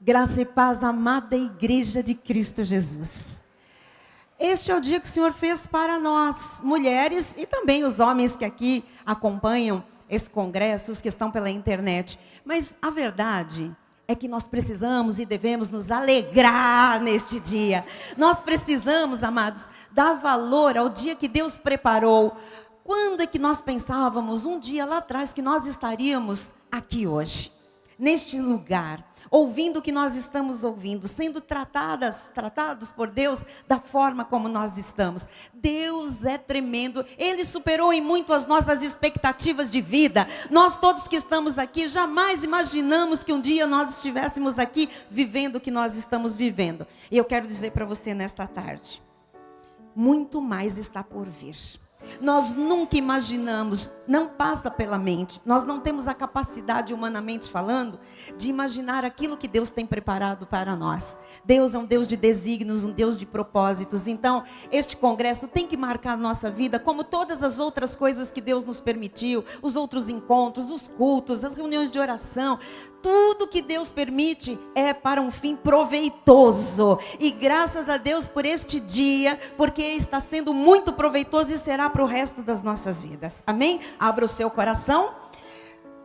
Graça e paz, amada Igreja de Cristo Jesus. Este é o dia que o Senhor fez para nós, mulheres e também os homens que aqui acompanham esse congresso, os que estão pela internet. Mas a verdade é que nós precisamos e devemos nos alegrar neste dia. Nós precisamos, amados, dar valor ao dia que Deus preparou. Quando é que nós pensávamos, um dia lá atrás, que nós estaríamos aqui hoje, neste lugar, ouvindo o que nós estamos ouvindo, sendo tratados por Deus da forma como nós estamos. Deus é tremendo, Ele superou em muito as nossas expectativas de vida. Nós todos que estamos aqui, jamais imaginamos que um dia nós estivéssemos aqui vivendo o que nós estamos vivendo. E eu quero dizer para você nesta tarde, muito mais está por vir. Nós nunca imaginamos, não passa pela mente, nós não temos a capacidade, humanamente falando, de imaginar aquilo que Deus tem preparado para nós. Deus é um Deus de desígnios, um Deus de propósitos. Então, este congresso tem que marcar a nossa vida, como todas as outras coisas que Deus nos permitiu, os outros encontros, os cultos, as reuniões de oração. Tudo que Deus permite é para um fim proveitoso. E graças a Deus por este dia, porque está sendo muito proveitoso e será para o resto das nossas vidas. Amém? Abra o seu coração.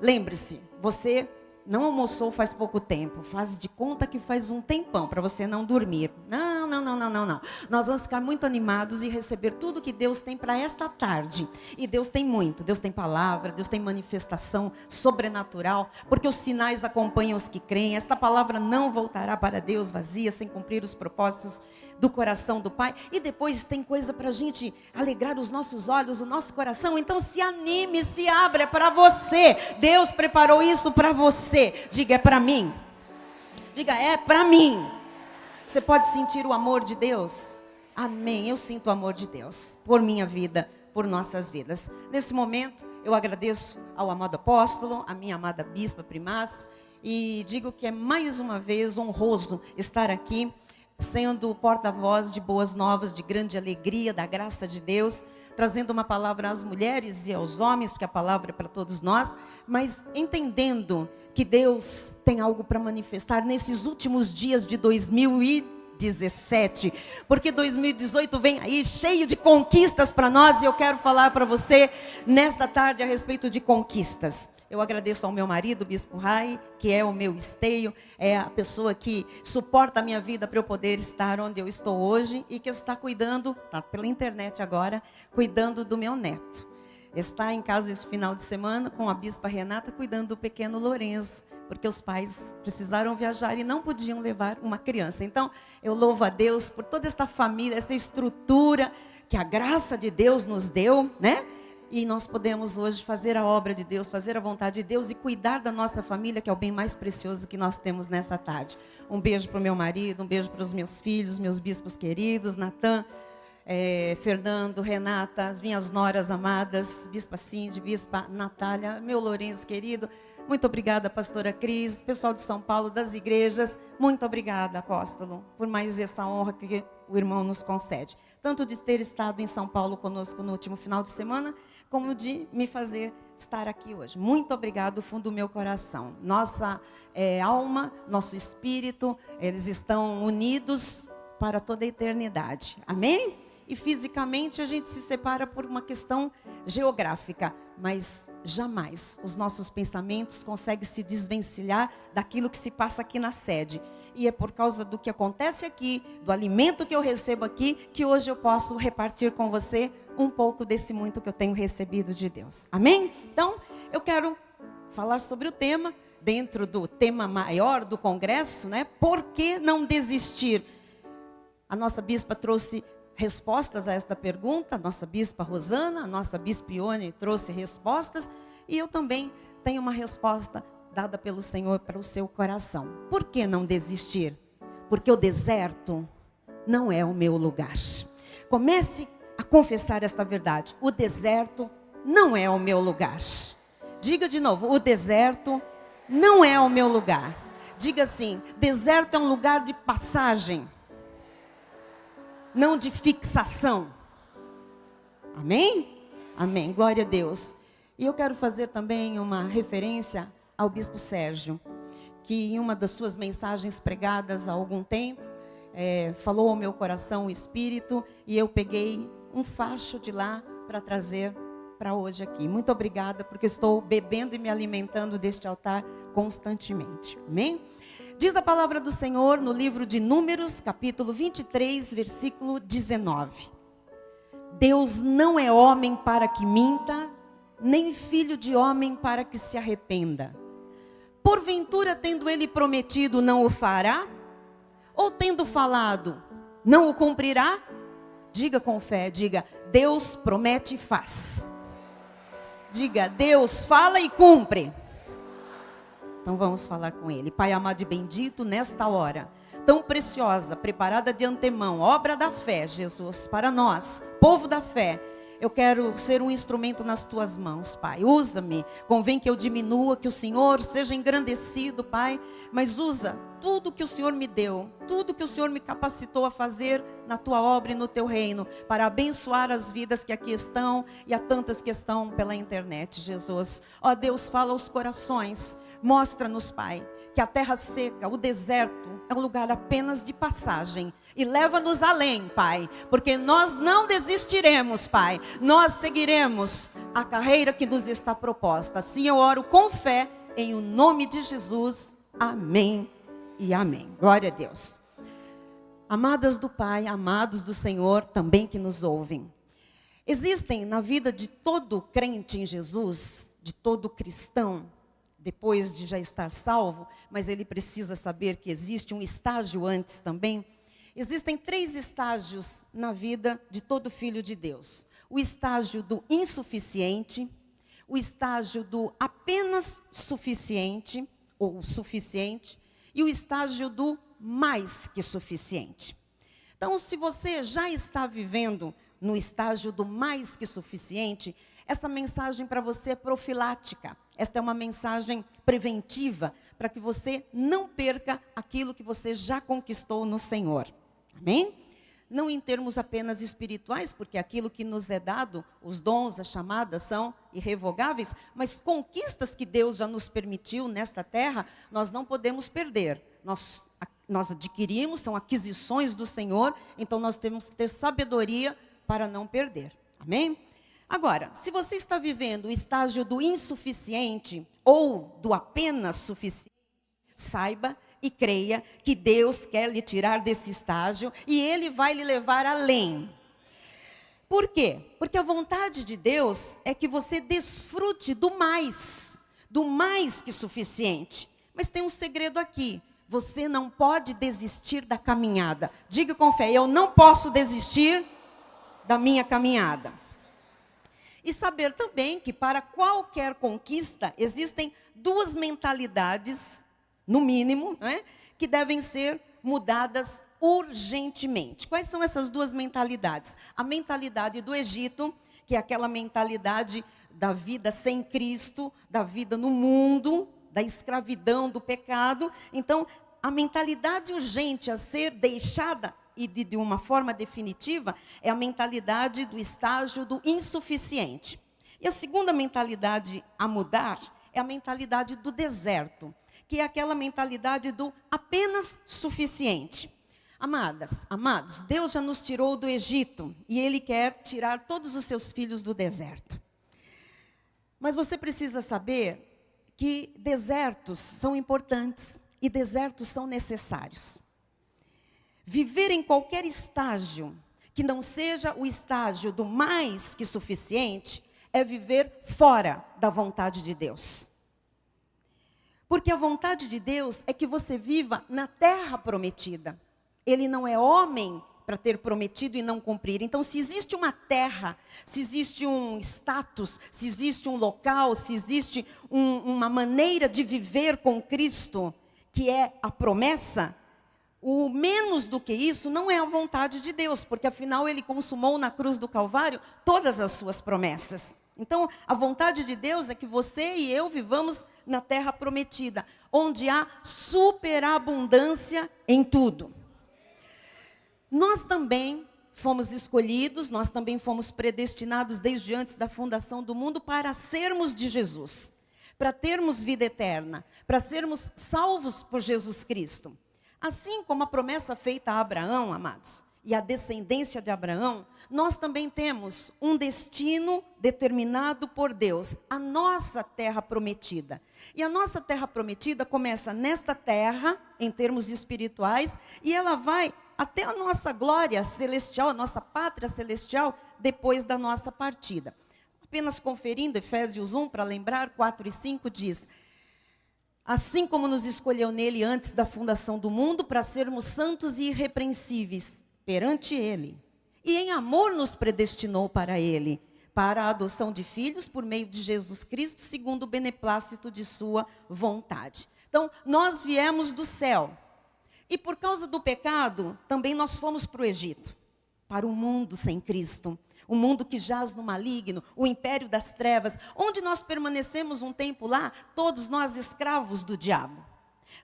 Lembre-se, você não almoçou faz pouco tempo. Faz de conta que faz um tempão para você não dormir. Não. Nós vamos ficar muito animados e receber tudo que Deus tem para esta tarde. E Deus tem muito. Deus tem palavra, Deus tem manifestação sobrenatural, porque os sinais acompanham os que creem. Esta palavra não voltará para Deus vazia, sem cumprir os propósitos do coração do Pai. E depois tem coisa para a gente alegrar os nossos olhos, o nosso coração. Então se anime, se abra, é para você. Deus preparou isso para você. Diga, é para mim. Diga, é para mim. Você pode sentir o amor de Deus? Amém, eu sinto o amor de Deus por minha vida, por nossas vidas. Nesse momento eu agradeço ao amado apóstolo, à minha amada bispa primaz, e digo que é mais uma vez honroso estar aqui, sendo o porta-voz de boas novas, de grande alegria, da graça de Deus, trazendo uma palavra às mulheres e aos homens, porque a palavra é para todos nós, mas entendendo que Deus tem algo para manifestar nesses últimos dias de 2017, porque 2018 vem aí cheio de conquistas para nós, e eu quero falar para você nesta tarde a respeito de conquistas. Eu agradeço ao meu marido, o Bispo Rai, que é o meu esteio, é a pessoa que suporta a minha vida para eu poder estar onde eu estou hoje, e que está cuidando, está pela internet agora, cuidando do meu neto. Está em casa esse final de semana com a Bispa Renata, cuidando do pequeno Lourenço, porque os pais precisaram viajar e não podiam levar uma criança. Então, eu louvo a Deus por toda esta família, essa estrutura que a graça de Deus nos deu, né? E nós podemos hoje fazer a obra de Deus, fazer a vontade de Deus e cuidar da nossa família, que é o bem mais precioso que nós temos nesta tarde. Um beijo para o meu marido, um beijo para os meus filhos, meus bispos queridos, Natan, Fernando, Renata, as minhas noras amadas, Bispa Cindy, Bispa Natália, meu Lourenço querido. Muito obrigada, pastora Cris, pessoal de São Paulo, das igrejas. Muito obrigada, apóstolo, por mais essa honra que o irmão nos concede. Tanto de ter estado em São Paulo conosco no último final de semana, como de me fazer estar aqui hoje. Muito obrigado do fundo do meu coração. Nossa alma, nosso espírito, eles estão unidos para toda a eternidade. Amém? E fisicamente a gente se separa por uma questão geográfica, mas jamais os nossos pensamentos conseguem se desvencilhar daquilo que se passa aqui na sede. E é por causa do que acontece aqui, do alimento que eu recebo aqui, que hoje eu posso repartir com você um pouco desse muito que eu tenho recebido de Deus. Amém? Então, eu quero falar sobre o tema, dentro do tema maior do congresso, né? Por que não desistir? A nossa bispa trouxe respostas a esta pergunta, a nossa bispa Rosana, a nossa bispa Ione trouxe respostas, e eu também tenho uma resposta dada pelo Senhor para o seu coração. Por que não desistir? Porque o deserto não é o meu lugar. Comece a confessar esta verdade. O deserto não é o meu lugar. Diga de novo, o deserto não é o meu lugar. Diga assim, deserto é um lugar de passagem, não de fixação. Amém? Amém, glória a Deus. E eu quero fazer também uma referência ao Bispo Sérgio, que em uma das suas mensagens pregadas há algum tempo, falou ao meu coração o Espírito, e eu peguei um facho de lá para trazer para hoje aqui. Muito obrigada, porque estou bebendo e me alimentando deste altar constantemente. Amém? Diz a palavra do Senhor no livro de Números, capítulo 23, versículo 19. Deus não é homem para que minta, nem filho de homem para que se arrependa. Porventura, tendo ele prometido, não o fará? Ou tendo falado, não o cumprirá? Diga com fé, diga, Deus promete e faz. Diga, Deus fala e cumpre. Então vamos falar com Ele. Pai amado e bendito, nesta hora tão preciosa, preparada de antemão, obra da fé, Jesus, para nós, povo da fé. Eu quero ser um instrumento nas tuas mãos, Pai. Usa-me, convém que eu diminua, que o Senhor seja engrandecido, Pai. Mas usa tudo que o Senhor me deu, tudo que o Senhor me capacitou a fazer na tua obra e no teu reino, para abençoar as vidas que aqui estão e a tantas que estão pela internet, Jesus. Ó Deus, fala aos corações, mostra-nos, Pai, que a terra seca, o deserto, é um lugar apenas de passagem. E leva-nos além, Pai, porque nós não desistiremos, Pai. Nós seguiremos a carreira que nos está proposta. Assim eu oro com fé, em o nome de Jesus. Amém e amém. Glória a Deus. Amadas do Pai, amados do Senhor, também que nos ouvem. Existem na vida de todo crente em Jesus, de todo cristão, depois de já estar salvo, mas ele precisa saber que existe um estágio antes também. Existem 3 estágios na vida de todo filho de Deus. O estágio do insuficiente, o estágio do apenas suficiente, ou suficiente, e o estágio do mais que suficiente. Então, se você já está vivendo no estágio do mais que suficiente, essa mensagem para você é profilática. Esta é uma mensagem preventiva para que você não perca aquilo que você já conquistou no Senhor. Amém? Não em termos apenas espirituais, porque aquilo que nos é dado, os dons, as chamadas são irrevogáveis, mas conquistas que Deus já nos permitiu nesta terra, nós não podemos perder. Nós adquirimos, são aquisições do Senhor, então nós temos que ter sabedoria para não perder. Amém? Agora, se você está vivendo o estágio do insuficiente ou do apenas suficiente, saiba e creia que Deus quer lhe tirar desse estágio e Ele vai lhe levar além. Por quê? Porque a vontade de Deus é que você desfrute do mais que suficiente. Mas tem um segredo aqui, você não pode desistir da caminhada. Diga com fé, eu não posso desistir da minha caminhada. E saber também que para qualquer conquista existem 2 mentalidades, no mínimo, né, que devem ser mudadas urgentemente. Quais são essas 2 mentalidades? A mentalidade do Egito, que é aquela mentalidade da vida sem Cristo, da vida no mundo, da escravidão, do pecado. Então, a mentalidade urgente a ser deixada e de uma forma definitiva, é a mentalidade do estágio do insuficiente. E a segunda mentalidade a mudar é a mentalidade do deserto, que é aquela mentalidade do apenas suficiente. Amadas, amados, Deus já nos tirou do Egito e Ele quer tirar todos os seus filhos do deserto. Mas você precisa saber que desertos são importantes e desertos são necessários. Viver em qualquer estágio que não seja o estágio do mais que suficiente é viver fora da vontade de Deus. Porque a vontade de Deus é que você viva na terra prometida. Ele não é homem para ter prometido e não cumprir. Então, se existe uma terra, se existe um status, se existe um local, se existe uma maneira de viver com Cristo, que é a promessa, o menos do que isso não é a vontade de Deus, porque afinal Ele consumou na cruz do Calvário todas as suas promessas. Então, a vontade de Deus é que você e eu vivamos na terra prometida, onde há superabundância em tudo. Nós também fomos escolhidos, nós também fomos predestinados desde antes da fundação do mundo para sermos de Jesus. para termos vida eterna, para sermos salvos por Jesus Cristo. Assim como a promessa feita a Abraão, amados, e a descendência de Abraão, nós também temos um destino determinado por Deus, a nossa terra prometida. E a nossa terra prometida começa nesta terra, em termos espirituais, e ela vai até a nossa glória celestial, a nossa pátria celestial, depois da nossa partida. Apenas conferindo, Efésios 1, para lembrar, 4 e 5 diz: assim como nos escolheu nele antes da fundação do mundo, para sermos santos e irrepreensíveis perante ele, e em amor nos predestinou para ele, para a adoção de filhos por meio de Jesus Cristo, segundo o beneplácito de sua vontade. Então, nós viemos do céu, e por causa do pecado, também nós fomos para o Egito, para o mundo sem Cristo, o mundo que jaz no maligno, o império das trevas, onde nós permanecemos um tempo lá, todos nós escravos do diabo.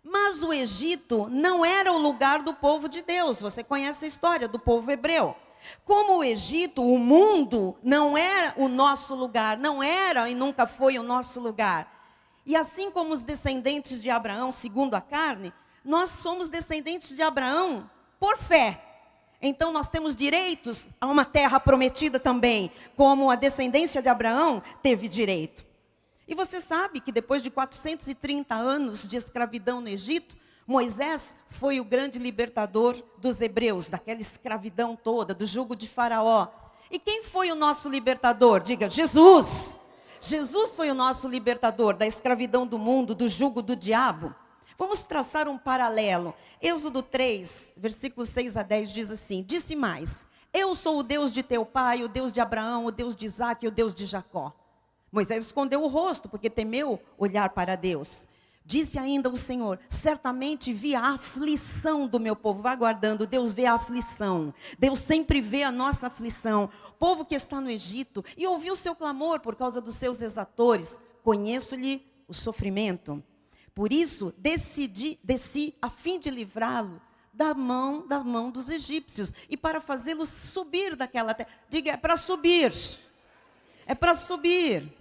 Mas o Egito não era o lugar do povo de Deus. Você conhece a história do povo hebreu. Como o Egito, o mundo, não era o nosso lugar, não era e nunca foi o nosso lugar. E assim como os descendentes de Abraão, segundo a carne, nós somos descendentes de Abraão por fé. Então nós temos direitos a uma terra prometida também, como a descendência de Abraão teve direito. E você sabe que depois de 430 anos de escravidão no Egito, Moisés foi o grande libertador dos hebreus, daquela escravidão toda, do jugo de Faraó. E quem foi o nosso libertador? Diga, Jesus. Jesus foi o nosso libertador da escravidão do mundo, do jugo do diabo. Vamos traçar um paralelo. Êxodo 3, versículos 6 a 10 diz assim: disse mais: eu sou o Deus de teu pai, o Deus de Abraão, o Deus de Isaque e o Deus de Jacó. Moisés escondeu o rosto, porque temeu olhar para Deus. Disse ainda o Senhor: certamente vi a aflição do meu povo. Vá aguardando, Deus vê a aflição. Deus sempre vê a nossa aflição. O povo que está no Egito, e ouviu o seu clamor por causa dos seus exatores. Conheço-lhe o sofrimento. Por isso, desci a fim de livrá-lo da mão dos egípcios, e para fazê-lo subir daquela terra. Diga, é para subir. É para subir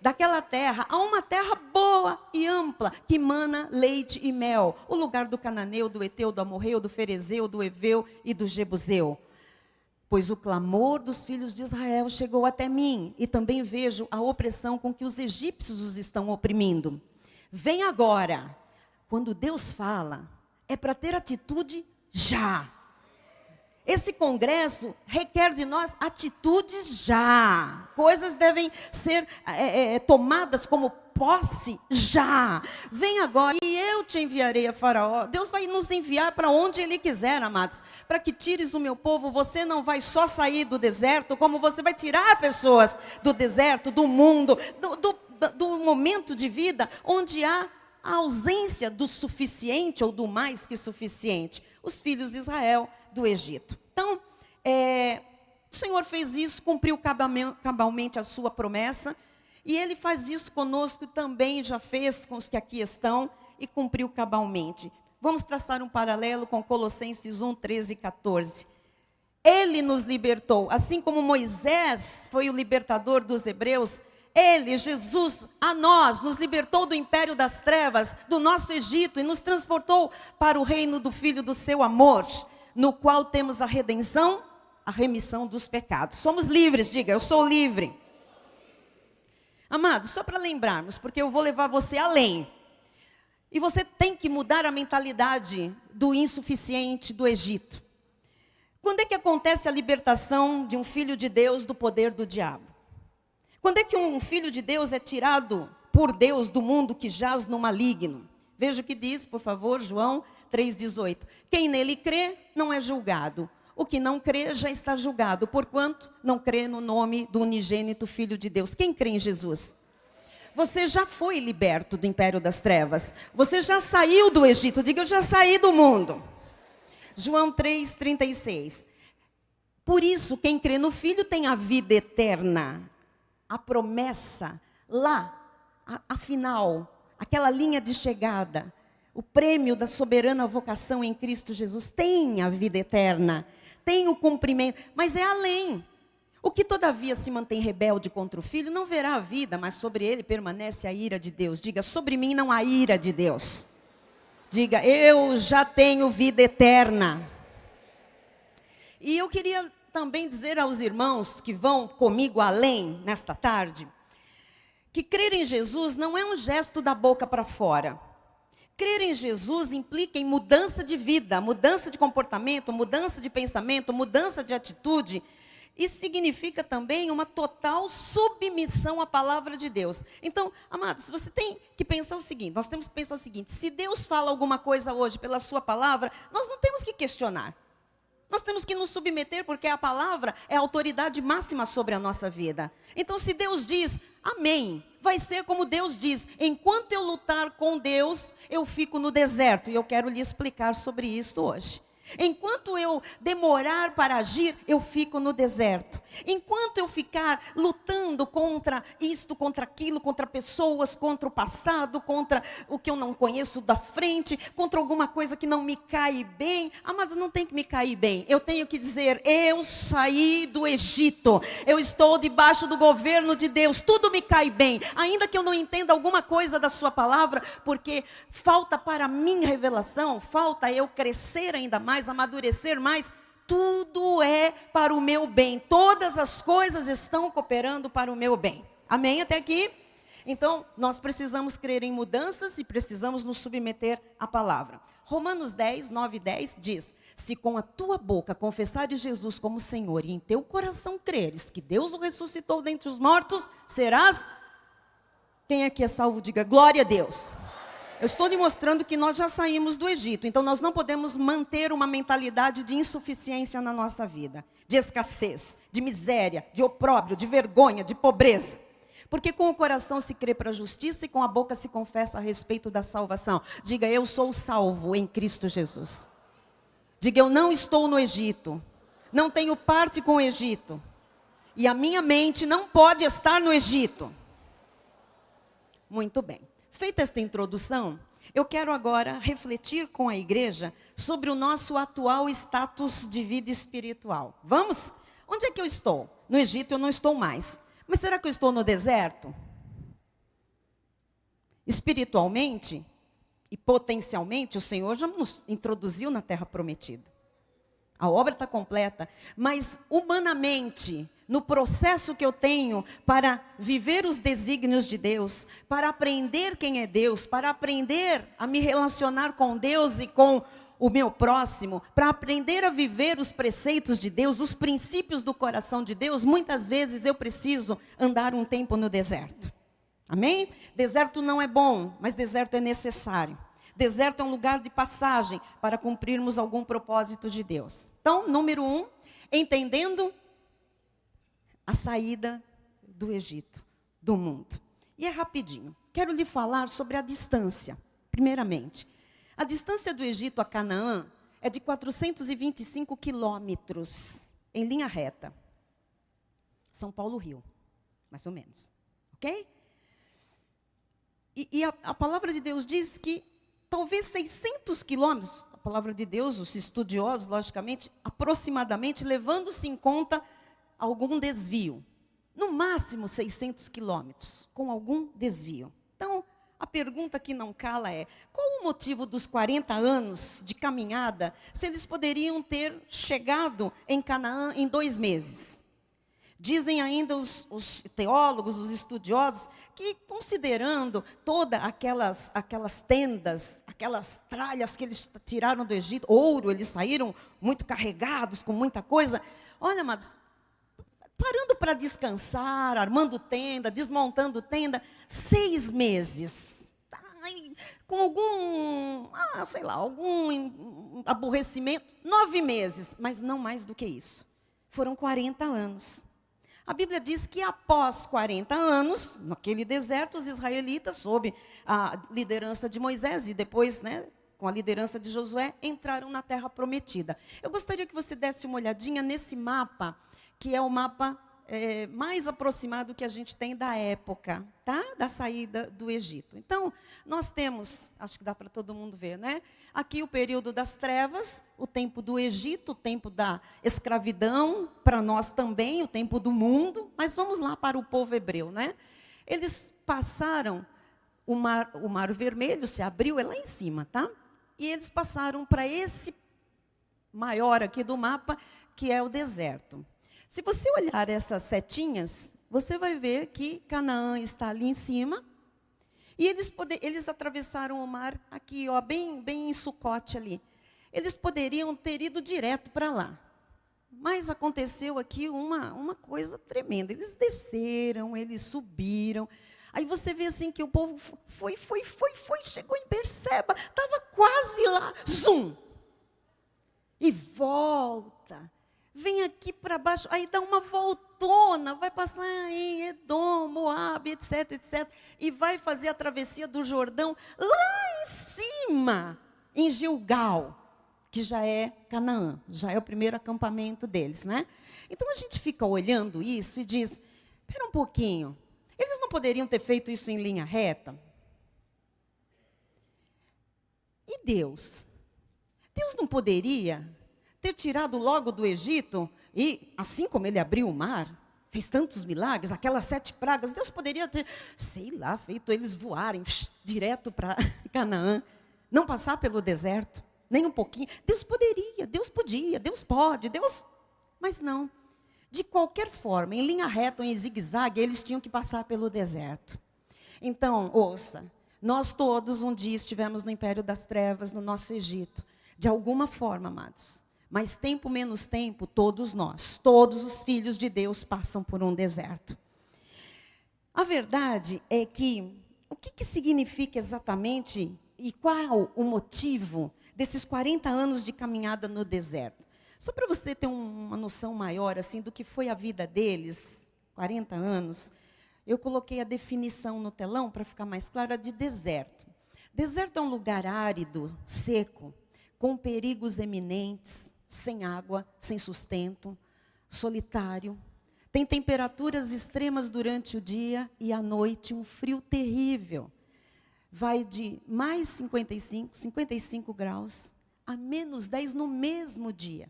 daquela terra a uma terra boa e ampla, que mana leite e mel, o lugar do cananeu, do eteu, do amorreu, do ferezeu, do eveu e do jebuseu. Pois o clamor dos filhos de Israel chegou até mim, e também vejo a opressão com que os egípcios os estão oprimindo. Vem agora. Quando Deus fala, é para ter atitude já. Esse congresso requer de nós atitudes já. Coisas devem ser tomadas como posse já. Vem agora e eu te enviarei a Faraó. Deus vai nos enviar para onde Ele quiser, amados. Para que tires o meu povo. Você não vai só sair do deserto, como você vai tirar pessoas do deserto, do mundo, do momento de vida onde há a ausência do suficiente ou do mais que suficiente. Os filhos de Israel do Egito. Então, o Senhor fez isso, cumpriu cabalmente a sua promessa, e Ele faz isso conosco também, já fez com os que aqui estão, e cumpriu cabalmente. Vamos traçar um paralelo com Colossenses 1, 13 e 14. Ele nos libertou, assim como Moisés foi o libertador dos hebreus. Ele, Jesus, a nós, nos libertou do império das trevas, do nosso Egito, e nos transportou para o reino do Filho do seu amor, no qual temos a redenção, a remissão dos pecados. Somos livres, diga, eu sou livre. Amados, só para lembrarmos, porque eu vou levar você além. E você tem que mudar a mentalidade do insuficiente do Egito. Quando é que acontece a libertação de um filho de Deus do poder do diabo? Quando é que um filho de Deus é tirado por Deus do mundo que jaz no maligno? Veja o que diz, por favor, João 3,18. Quem nele crê, não é julgado. O que não crê, já está julgado, porquanto não crê no nome do unigênito Filho de Deus. Quem crê em Jesus? Você já foi liberto do império das trevas. Você já saiu do Egito. Diga, eu já saí do mundo. João 3,36. Por isso, quem crê no Filho tem a vida eterna. A promessa lá, afinal, aquela linha de chegada, o prêmio da soberana vocação em Cristo Jesus, tem a vida eterna, tem o cumprimento, mas é além. O que todavia se mantém rebelde contra o Filho não verá a vida, mas sobre ele permanece a ira de Deus. Diga, sobre mim não há ira de Deus. Diga, eu já tenho vida eterna. E eu queria também dizer aos irmãos que vão comigo além nesta tarde, que crer em Jesus não é um gesto da boca para fora. Crer em Jesus implica em mudança de vida, mudança de comportamento, mudança de pensamento, mudança de atitude. Isso significa também uma total submissão à palavra de Deus. Então, amados, você tem que pensar o seguinte, nós temos que pensar o seguinte, se Deus fala alguma coisa hoje pela sua palavra, nós não temos que questionar. Nós temos que nos submeter, porque a palavra é a autoridade máxima sobre a nossa vida. Então, se Deus diz, amém, vai ser como Deus diz. Enquanto eu lutar com Deus, eu fico no deserto. E eu quero lhe explicar sobre isso hoje. Enquanto eu demorar para agir, eu fico no deserto. Enquanto eu ficar lutando contra isto, contra aquilo, contra pessoas, contra o passado, contra o que eu não conheço da frente, contra alguma coisa que não me cai bem. Amado, não tem que me cair bem. Eu tenho que dizer, eu saí do Egito. Eu estou debaixo do governo de Deus. Tudo me cai bem. Ainda que eu não entenda alguma coisa da sua palavra, porque falta para mim revelação, falta eu crescer ainda mais, amadurecer mais, tudo é para o meu bem. Todas as coisas estão cooperando para o meu bem. Amém até aqui? Então, nós precisamos crer em mudanças e precisamos nos submeter à palavra. Romanos 10, 9 e 10 diz, se com a tua boca confessares Jesus como Senhor e em teu coração creres que Deus o ressuscitou dentre os mortos, serás... Quem aqui é salvo, diga glória a Deus. Eu estou lhe mostrando que nós já saímos do Egito, então nós não podemos manter uma mentalidade de insuficiência na nossa vida, de escassez, de miséria, de opróbrio, de vergonha, de pobreza. Porque com o coração se crê para a justiça e com a boca se confessa a respeito da salvação. Diga, eu sou salvo em Cristo Jesus. Diga, eu não estou no Egito, não tenho parte com o Egito. E a minha mente não pode estar no Egito. Muito bem. Feita esta introdução, eu quero agora refletir com a igreja sobre o nosso atual status de vida espiritual. Vamos? Onde é que eu estou? No Egito eu não estou mais. Mas será que eu estou no deserto? Espiritualmente e potencialmente, o Senhor já nos introduziu na terra prometida. A obra está completa, mas humanamente, no processo que eu tenho para viver os desígnios de Deus, para aprender quem é Deus, para aprender a me relacionar com Deus e com o meu próximo, para aprender a viver os preceitos de Deus, os princípios do coração de Deus, muitas vezes eu preciso andar um tempo no deserto. Amém? Deserto não é bom, mas deserto é necessário. Deserto é um lugar de passagem para cumprirmos algum propósito de Deus. Então, número 1, entendendo a saída do Egito, do mundo. E é rapidinho. Quero lhe falar sobre a distância, primeiramente. A distância do Egito a Canaã é de 425 quilômetros, em linha reta. São Paulo-Rio, mais ou menos. Ok? E a palavra de Deus diz que talvez 600 quilômetros, a palavra de Deus, os estudiosos, logicamente, aproximadamente, levando-se em conta algum desvio. No máximo 600 quilômetros, com algum desvio. Então, a pergunta que não cala é, qual o motivo dos 40 anos de caminhada, se eles poderiam ter chegado em Canaã em 2 meses? Dizem ainda os teólogos, os estudiosos, que considerando todas aquelas tendas, aquelas tralhas que eles tiraram do Egito, ouro, eles saíram muito carregados, com muita coisa. Olha, amados, parando para descansar, armando tenda, desmontando tenda, 6 meses. Com algum, algum aborrecimento, 9 meses, mas não mais do que isso. Foram 40 anos. A Bíblia diz que após 40 anos, naquele deserto, os israelitas, sob a liderança de Moisés e depois, com a liderança de Josué, entraram na terra prometida. Eu gostaria que você desse uma olhadinha nesse mapa, que é o mapa mais aproximado que a gente tem da época, tá? Da saída do Egito. Então, nós temos, acho que dá para todo mundo ver, né? Aqui o período das trevas, o tempo do Egito, o tempo da escravidão, para nós também, o tempo do mundo. Mas vamos lá para o povo hebreu, né? Eles passaram, o mar Vermelho se abriu, é lá em cima, tá? E eles passaram para esse maior aqui do mapa, que é o deserto. Se você olhar essas setinhas, você vai ver que Canaã está ali em cima. E eles atravessaram o mar aqui, ó, bem em Sucote ali. Eles poderiam ter ido direto para lá. Mas aconteceu aqui uma coisa tremenda. Eles desceram, eles subiram. Aí você vê assim que o povo foi, chegou em Berseba, estava quase lá, zum! E volta. Vem aqui para baixo, aí dá uma voltona, vai passar em Edom, Moabe, etc, etc. E vai fazer a travessia do Jordão lá em cima, em Gilgal, que já é Canaã, já é o primeiro acampamento deles, né? Então a gente fica olhando isso e diz, espera um pouquinho, eles não poderiam ter feito isso em linha reta? E Deus? Deus não poderia ter tirado logo do Egito, e assim como ele abriu o mar, fez tantos milagres, aquelas 7 pragas, Deus poderia ter, sei lá, feito eles voarem direto para Canaã, não passar pelo deserto, nem um pouquinho. Deus poderia, Deus podia, Deus pode, Deus... Mas não. De qualquer forma, em linha reta ou em zigue-zague, eles tinham que passar pelo deserto. Então, ouça, nós todos um dia estivemos no Império das Trevas, no nosso Egito. De alguma forma, amados. Mais tempo, menos tempo, todos nós, todos os filhos de Deus passam por um deserto. A verdade é que, o que significa exatamente e qual o motivo desses 40 anos de caminhada no deserto? Só para você ter uma noção maior assim, do que foi a vida deles, 40 anos, eu coloquei a definição no telão para ficar mais clara de deserto. Deserto é um lugar árido, seco, com perigos eminentes, sem água, sem sustento, solitário. Tem temperaturas extremas durante o dia e à noite um frio terrível. Vai de mais 55 graus, a menos 10 no mesmo dia.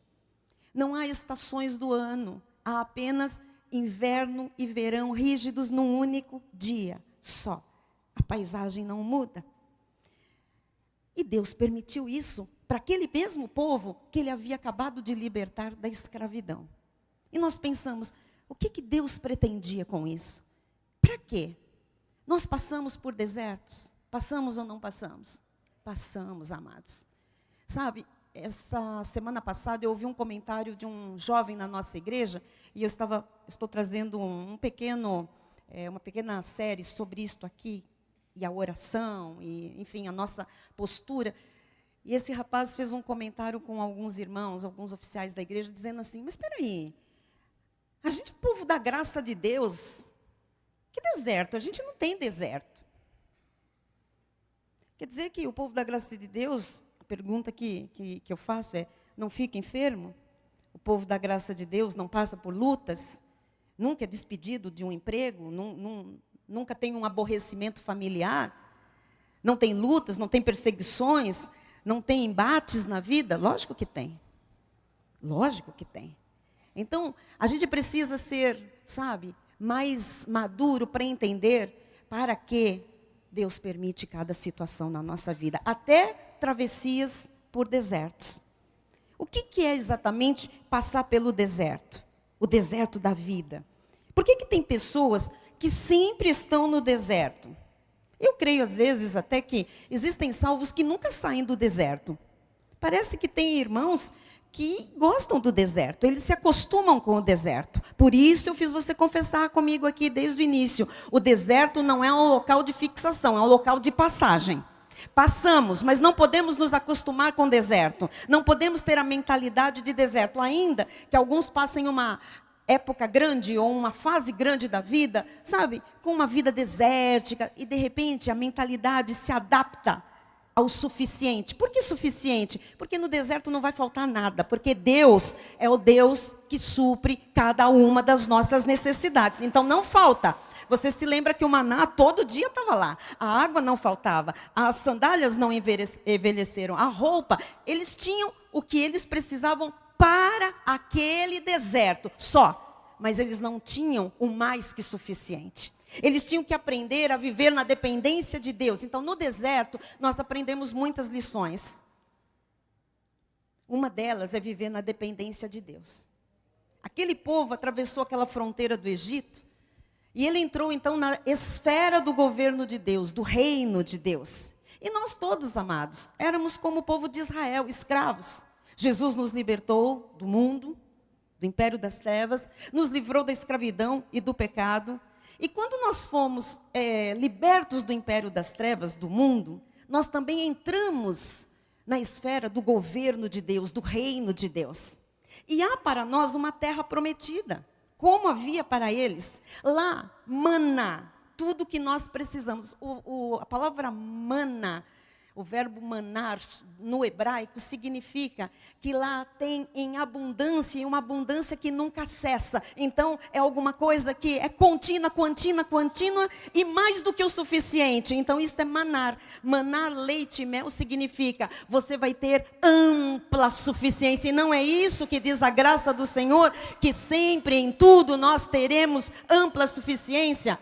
Não há estações do ano, há apenas inverno e verão rígidos num único dia só. A paisagem não muda. E Deus permitiu isso para aquele mesmo povo que ele havia acabado de libertar da escravidão. E nós pensamos, o que Deus pretendia com isso? Para quê? Nós passamos por desertos? Passamos ou não passamos? Passamos, amados. Sabe, essa semana passada eu ouvi um comentário de um jovem na nossa igreja, e estou trazendo uma pequena série sobre isto aqui, e a oração, e enfim, a nossa postura. E esse rapaz fez um comentário com alguns irmãos, alguns oficiais da igreja, dizendo assim, mas espera aí, a gente é o povo da graça de Deus, que deserto? A gente não tem deserto. Quer dizer que o povo da graça de Deus, a pergunta que eu faço é, não fica enfermo? O povo da graça de Deus não passa por lutas? Nunca é despedido de um emprego? Nunca tem um aborrecimento familiar? Não tem lutas, não tem perseguições? Não tem embates na vida? Lógico que tem. Lógico que tem. Então, a gente precisa ser, sabe, mais maduro para entender para que Deus permite cada situação na nossa vida. Até travessias por desertos. O que é exatamente passar pelo deserto? O deserto da vida. Por que tem pessoas que sempre estão no deserto? Eu creio, às vezes, até que existem salvos que nunca saem do deserto. Parece que tem irmãos que gostam do deserto, eles se acostumam com o deserto. Por isso eu fiz você confessar comigo aqui desde o início. O deserto não é um local de fixação, é um local de passagem. Passamos, mas não podemos nos acostumar com o deserto. Não podemos ter a mentalidade de deserto. Ainda que alguns passem uma época grande ou uma fase grande da vida, sabe, com uma vida desértica, e de repente a mentalidade se adapta ao suficiente. Por que suficiente? Porque no deserto não vai faltar nada, porque Deus é o Deus que supre cada uma das nossas necessidades. Então não falta. Você se lembra que o maná todo dia estava lá, a água não faltava, as sandálias não envelheceram, a roupa, eles tinham o que eles precisavam para aquele deserto, só. Mas eles não tinham o mais que suficiente. Eles tinham que aprender a viver na dependência de Deus. Então, no deserto, nós aprendemos muitas lições. Uma delas é viver na dependência de Deus. Aquele povo atravessou aquela fronteira do Egito, e ele entrou, então, na esfera do governo de Deus, do reino de Deus. E nós todos, amados, éramos como o povo de Israel, escravos. Jesus nos libertou do mundo, do império das trevas, nos livrou da escravidão e do pecado. E quando nós fomos libertos do império das trevas, do mundo, nós também entramos na esfera do governo de Deus, do reino de Deus. E há para nós uma terra prometida, como havia para eles. Lá, maná, tudo que nós precisamos. A palavra mana, o verbo manar no hebraico significa que lá tem em abundância, e uma abundância que nunca cessa. Então é alguma coisa que é contínua e mais do que o suficiente. Então isso é manar. Manar leite e mel significa você vai ter ampla suficiência. E não é isso que diz a graça do Senhor, que sempre em tudo nós teremos ampla suficiência?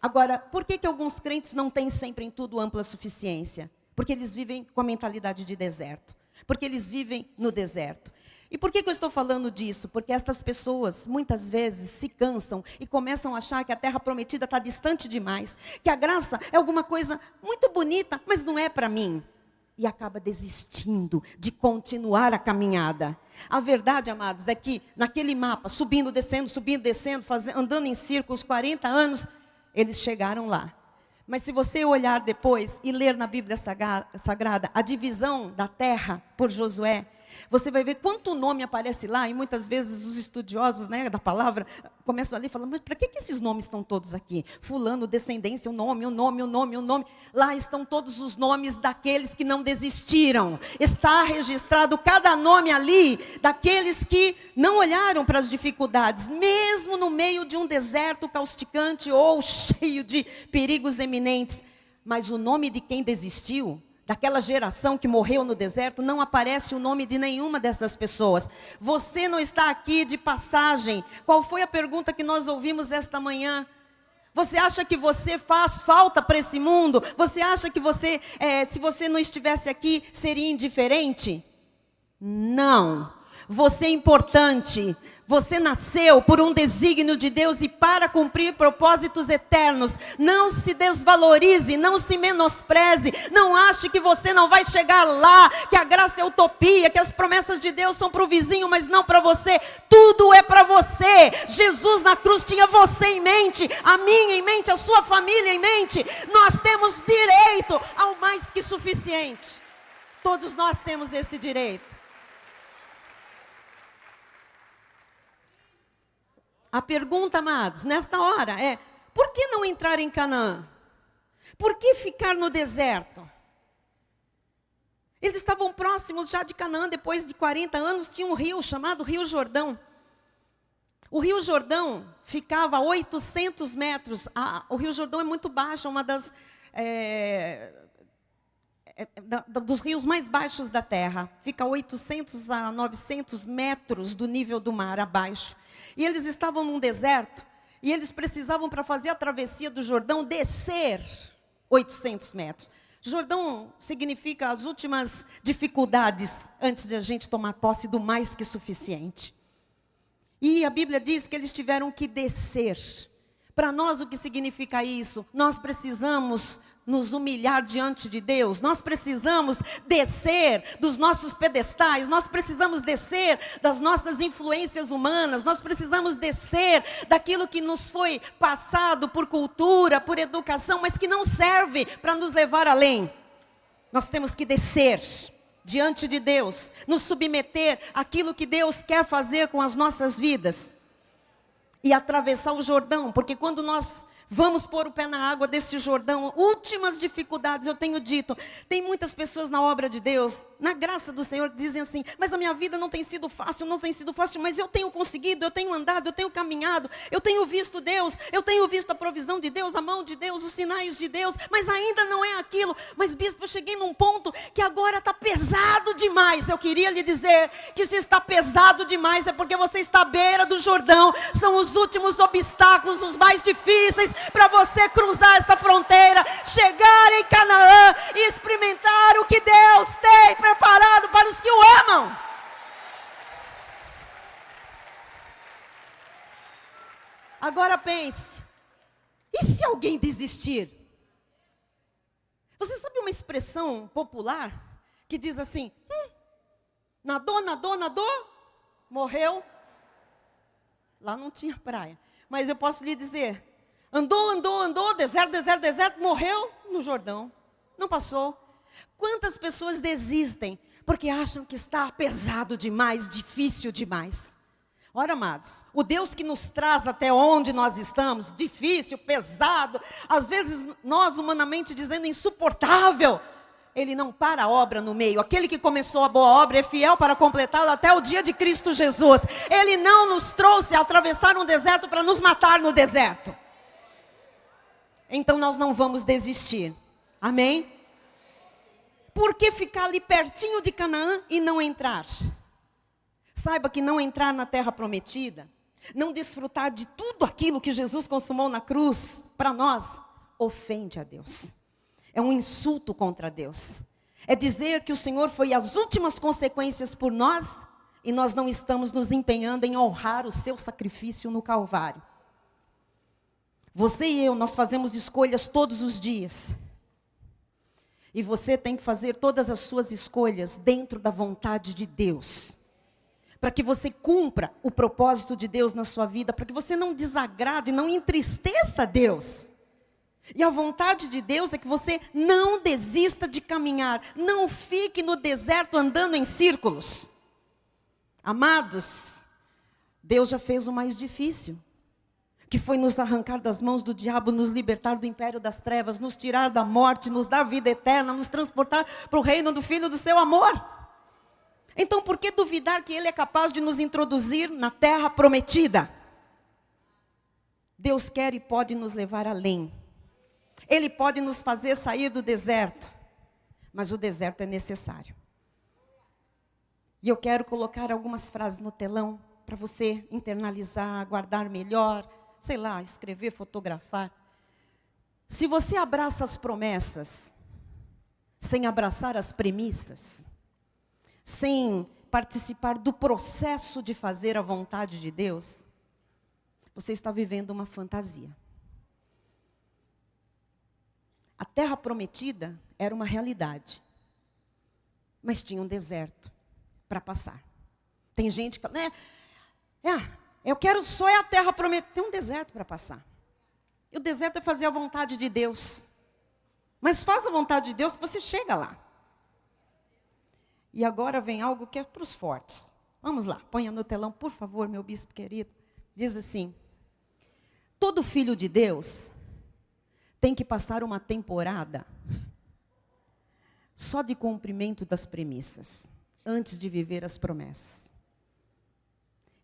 Agora, por que alguns crentes não têm sempre em tudo ampla suficiência? Porque eles vivem com a mentalidade de deserto. Porque eles vivem no deserto. E por que eu estou falando disso? Porque estas pessoas, muitas vezes, se cansam e começam a achar que a terra prometida está distante demais. Que a graça é alguma coisa muito bonita, mas não é para mim. E acaba desistindo de continuar a caminhada. A verdade, amados, é que naquele mapa, subindo, descendo, andando em círculos 40 anos, eles chegaram lá. Mas se você olhar depois e ler na Bíblia Sagrada a divisão da terra por Josué, você vai ver quanto nome aparece lá, e muitas vezes os estudiosos, da palavra começam ali e falam, mas para que esses nomes estão todos aqui? Fulano, descendência, o nome. Lá estão todos os nomes daqueles que não desistiram. Está registrado cada nome ali, daqueles que não olharam para as dificuldades, mesmo no meio de um deserto causticante ou cheio de perigos eminentes. Mas o nome de quem desistiu, daquela geração que morreu no deserto, não aparece o nome de nenhuma dessas pessoas. Você não está aqui de passagem. Qual foi a pergunta que nós ouvimos esta manhã? Você acha que você faz falta para esse mundo? Você acha que você, se você não estivesse aqui, seria indiferente? Não. Você é importante. Você nasceu por um desígnio de Deus e para cumprir propósitos eternos. Não se desvalorize, não se menospreze. Não ache que você não vai chegar lá, que a graça é utopia, que as promessas de Deus são para o vizinho, mas não para você. Tudo é para você. Jesus na cruz tinha você em mente, a minha em mente, a sua família em mente. Nós temos direito ao mais que suficiente. Todos nós temos esse direito. A pergunta, amados, nesta hora é, por que não entrar em Canaã? Por que ficar no deserto? Eles estavam próximos já de Canaã, depois de 40 anos, tinha um rio chamado Rio Jordão. O Rio Jordão ficava a 800 metros, o Rio Jordão é muito baixo, uma das... dos rios mais baixos da terra, fica a 800 a 900 metros do nível do mar abaixo. E eles estavam num deserto, e eles precisavam, para fazer a travessia do Jordão, descer 800 metros. Jordão significa as últimas dificuldades, antes de a gente tomar posse do mais que suficiente. E a Bíblia diz que eles tiveram que descer. Para nós, o que significa isso? Nós precisamos nos humilhar diante de Deus. Nós precisamos descer dos nossos pedestais. Nós precisamos descer das nossas influências humanas. Nós precisamos descer daquilo que nos foi passado por cultura, por educação, mas que não serve para nos levar além. Nós temos que descer diante de Deus, nos submeter àquilo que Deus quer fazer com as nossas vidas. E atravessar o Jordão, porque quando nós Vamos pôr o pé na água desse Jordão. Últimas dificuldades, eu tenho dito. Tem muitas pessoas na obra de Deus, na graça do Senhor, que dizem assim: mas a minha vida não tem sido fácil, mas eu tenho conseguido, eu tenho andado, eu tenho caminhado, eu tenho visto Deus, eu tenho visto a provisão de Deus, a mão de Deus, os sinais de Deus, mas ainda não é aquilo. Mas bispo, eu cheguei num ponto que agora está pesado demais. Eu queria lhe dizer que se está pesado demais é porque você está à beira do Jordão. São os últimos obstáculos, os mais difíceis, para você cruzar esta fronteira, chegar em Canaã e experimentar o que Deus tem preparado para os que o amam. Agora pense, e se alguém desistir? Você sabe uma expressão popular que diz assim: nadou, morreu. Lá não tinha praia, mas eu posso lhe dizer: andou, deserto, morreu no Jordão. Não passou. Quantas pessoas desistem porque acham que está pesado demais, difícil demais? Ora, amados, o Deus que nos traz até onde nós estamos, difícil, pesado, às vezes nós humanamente dizendo insuportável, Ele não para a obra no meio. Aquele que começou a boa obra é fiel para completá-la até o dia de Cristo Jesus. Ele não nos trouxe a atravessar um deserto para nos matar no deserto. Então nós não vamos desistir. Amém? Por que ficar ali pertinho de Canaã e não entrar? Saiba que não entrar na terra prometida, não desfrutar de tudo aquilo que Jesus consumou na cruz, para nós, ofende a Deus. É um insulto contra Deus. É dizer que o Senhor foi as últimas consequências por nós, e nós não estamos nos empenhando em honrar o seu sacrifício no Calvário. Você e eu, nós fazemos escolhas todos os dias. E você tem que fazer todas as suas escolhas dentro da vontade de Deus. Para que você cumpra o propósito de Deus na sua vida, para que você não desagrade, não entristeça Deus. E a vontade de Deus é que você não desista de caminhar, não fique no deserto andando em círculos. Amados, Deus já fez o mais difícil, que foi nos arrancar das mãos do diabo, nos libertar do império das trevas, nos tirar da morte, nos dar vida eterna, nos transportar para o reino do Filho do seu amor. Então, por que duvidar que Ele é capaz de nos introduzir na terra prometida? Deus quer e pode nos levar além. Ele pode nos fazer sair do deserto, mas o deserto é necessário. E eu quero colocar algumas frases no telão, para você internalizar, guardar melhor, sei lá, escrever, fotografar. Se você abraça as promessas, sem abraçar as premissas, sem participar do processo de fazer a vontade de Deus, você está vivendo uma fantasia. A terra prometida era uma realidade, mas tinha um deserto para passar. Tem gente que fala, eu quero só a terra prometida. Tem um deserto para passar. E o deserto é fazer a vontade de Deus. Mas faz a vontade de Deus que você chega lá. E agora vem algo que é para os fortes. Vamos lá, ponha no telão, por favor, meu bispo querido. Diz assim: todo filho de Deus tem que passar uma temporada só de cumprimento das premissas, antes de viver as promessas.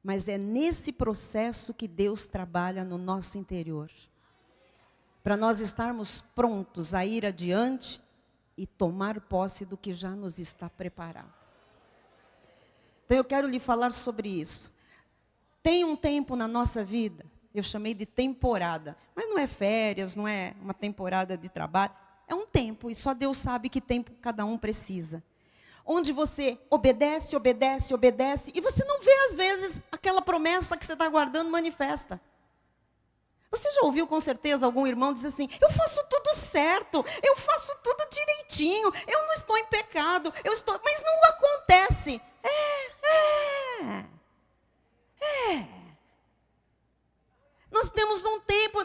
Mas é nesse processo que Deus trabalha no nosso interior, para nós estarmos prontos a ir adiante e tomar posse do que já nos está preparado. Então eu quero lhe falar sobre isso. Tem um tempo na nossa vida, eu chamei de temporada, mas não é férias, não é uma temporada de trabalho, é um tempo, e só Deus sabe que tempo cada um precisa. Onde você obedece, e você não vê às vezes aquela promessa que você está aguardando manifesta. Você já ouviu com certeza algum irmão dizer assim: eu faço tudo certo, eu faço tudo direitinho, eu não estou em pecado, mas não acontece. Nós temos um tempo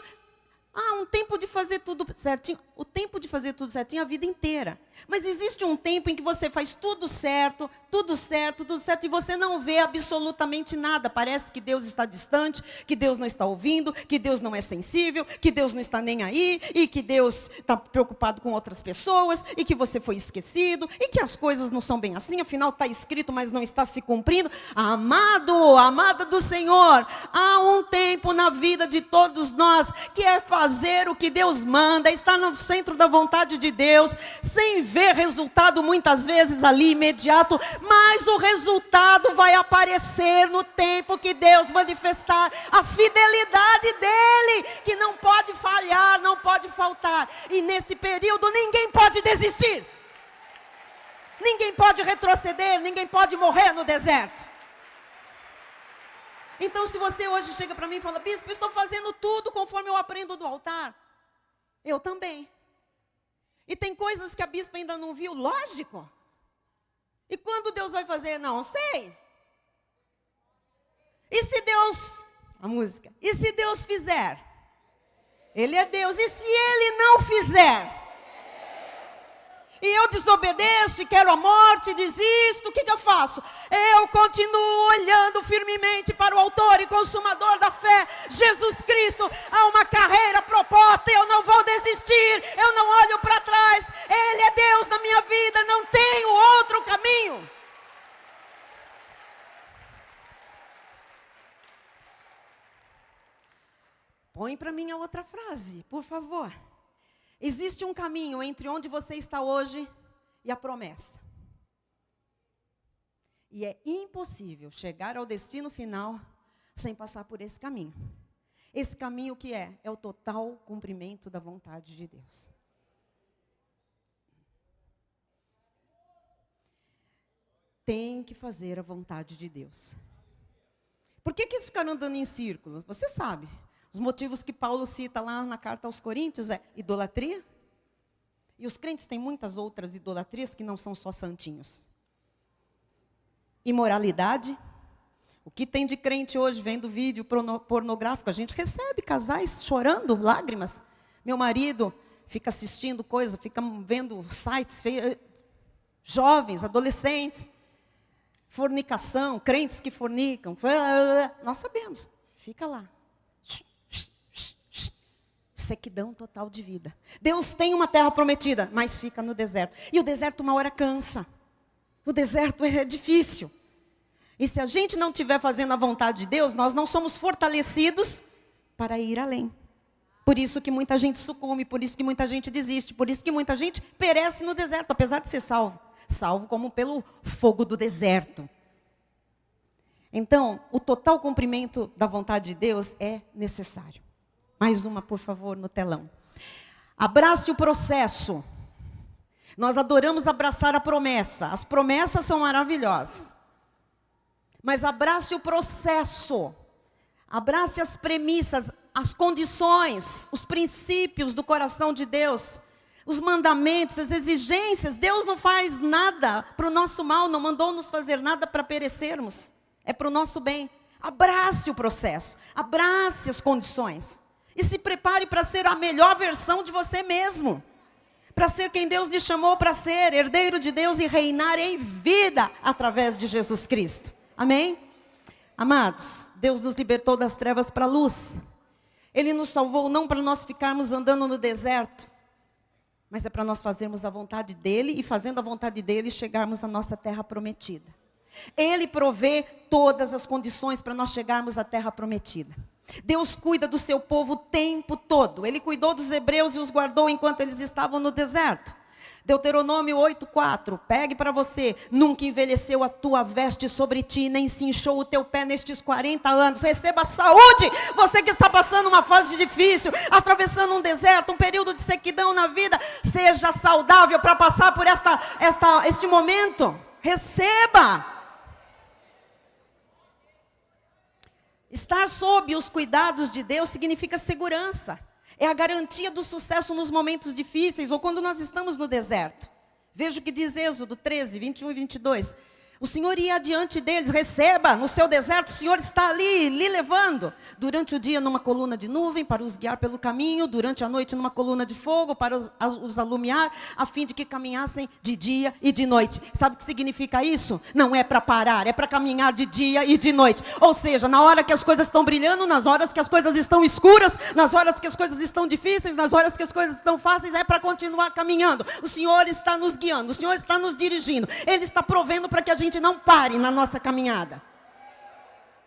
de fazer tudo certinho. O tempo tempo de fazer tudo certinho a vida inteira. Mas existe um tempo em que você faz tudo certo, tudo certo, tudo certo, e você não vê absolutamente nada. Parece que Deus está distante, que Deus não está ouvindo, que Deus não é sensível, que Deus não está nem aí, e que Deus está preocupado com outras pessoas, e que você foi esquecido, e que as coisas não são bem assim, afinal está escrito, mas não está se cumprindo. Amado, amada do Senhor, há um tempo na vida de todos nós que é fazer o que Deus manda, estar no centro da vontade de Deus, sem ver resultado muitas vezes ali imediato, mas o resultado vai aparecer no tempo que Deus manifestar a fidelidade dele, que não pode falhar, não pode faltar. E nesse período ninguém pode desistir, ninguém pode retroceder, ninguém pode morrer no deserto. Então, se você hoje chega para mim e fala: bispo, eu estou fazendo tudo conforme eu aprendo do altar. Eu também. E tem coisas que a bispa ainda não viu, lógico. E quando Deus vai fazer? Não sei. E se Deus, a música, e se Deus fizer? Ele é Deus. E se Ele não fizer? E eu desobedeço e quero a morte, desisto, o que eu faço? Eu continuo olhando firmemente para o autor e consumador da fé, Jesus Cristo. Há uma carreira proposta e eu não vou desistir, eu não olho para trás. Ele é Deus na minha vida, não tenho outro caminho. Põe para mim a outra frase, por favor. Existe um caminho entre onde você está hoje e a promessa. E é impossível chegar ao destino final sem passar por esse caminho. Esse caminho que é o total cumprimento da vontade de Deus. Tem que fazer a vontade de Deus. Por que eles ficaram andando em círculo? Você sabe. Os motivos que Paulo cita lá na carta aos Coríntios é idolatria. E os crentes têm muitas outras idolatrias que não são só santinhos. Imoralidade. O que tem de crente hoje vendo vídeo pornográfico? A gente recebe casais chorando, lágrimas. Meu marido fica assistindo coisa, fica vendo sites, jovens, adolescentes. Fornicação, crentes que fornicam. Nós sabemos. Fica lá. Sequidão total de vida. Deus tem uma terra prometida, mas fica no deserto. E o deserto uma hora cansa. O deserto é difícil. E se a gente não estiver fazendo a vontade de Deus, nós não somos fortalecidos para ir além. Por isso que muita gente sucumbe, por isso que muita gente desiste, por isso que muita gente perece no deserto, apesar de ser salvo. Salvo como pelo fogo do deserto. Então, o total cumprimento da vontade de Deus é necessário. Mais uma, por favor, no telão. Abrace o processo. Nós adoramos abraçar a promessa. As promessas são maravilhosas. Mas abrace o processo. Abrace as premissas, as condições, os princípios do coração de Deus. Os mandamentos, as exigências. Deus não faz nada para o nosso mal, não mandou nos fazer nada para perecermos. É para o nosso bem. Abrace o processo. Abrace as condições. E se prepare para ser a melhor versão de você mesmo. Para ser quem Deus lhe chamou para ser, herdeiro de Deus e reinar em vida através de Jesus Cristo. Amém? Amados, Deus nos libertou das trevas para a luz. Ele nos salvou não para nós ficarmos andando no deserto, mas é para nós fazermos a vontade dEle e fazendo a vontade dEle chegarmos à nossa terra prometida. Ele provê todas as condições para nós chegarmos à terra prometida. Deus cuida do seu povo o tempo todo. Ele cuidou dos hebreus e os guardou enquanto eles estavam no deserto. Deuteronômio 8:4, pegue para você. Nunca envelheceu a tua veste sobre ti, nem se inchou o teu pé nestes 40 anos. Receba saúde, você que está passando uma fase difícil, atravessando um deserto, um período de sequidão na vida. Seja saudável para passar por este momento. Receba. Estar sob os cuidados de Deus significa segurança. É a garantia do sucesso nos momentos difíceis ou quando nós estamos no deserto. Veja o que diz Êxodo 13, 21 e 22. O Senhor ia adiante deles, receba, no seu deserto o Senhor está ali, lhe levando. Durante o dia numa coluna de nuvem, para os guiar pelo caminho. Durante a noite numa coluna de fogo, para os alumiar, a fim de que caminhassem de dia e de noite. Sabe o que significa isso? Não é para parar, é para caminhar de dia e de noite. Ou seja, na hora que as coisas estão brilhando, nas horas que as coisas estão escuras, nas horas que as coisas estão difíceis, nas horas que as coisas estão fáceis, é para continuar caminhando. O Senhor está nos guiando, o Senhor está nos dirigindo. Ele está provendo para que a gente não pare na nossa caminhada.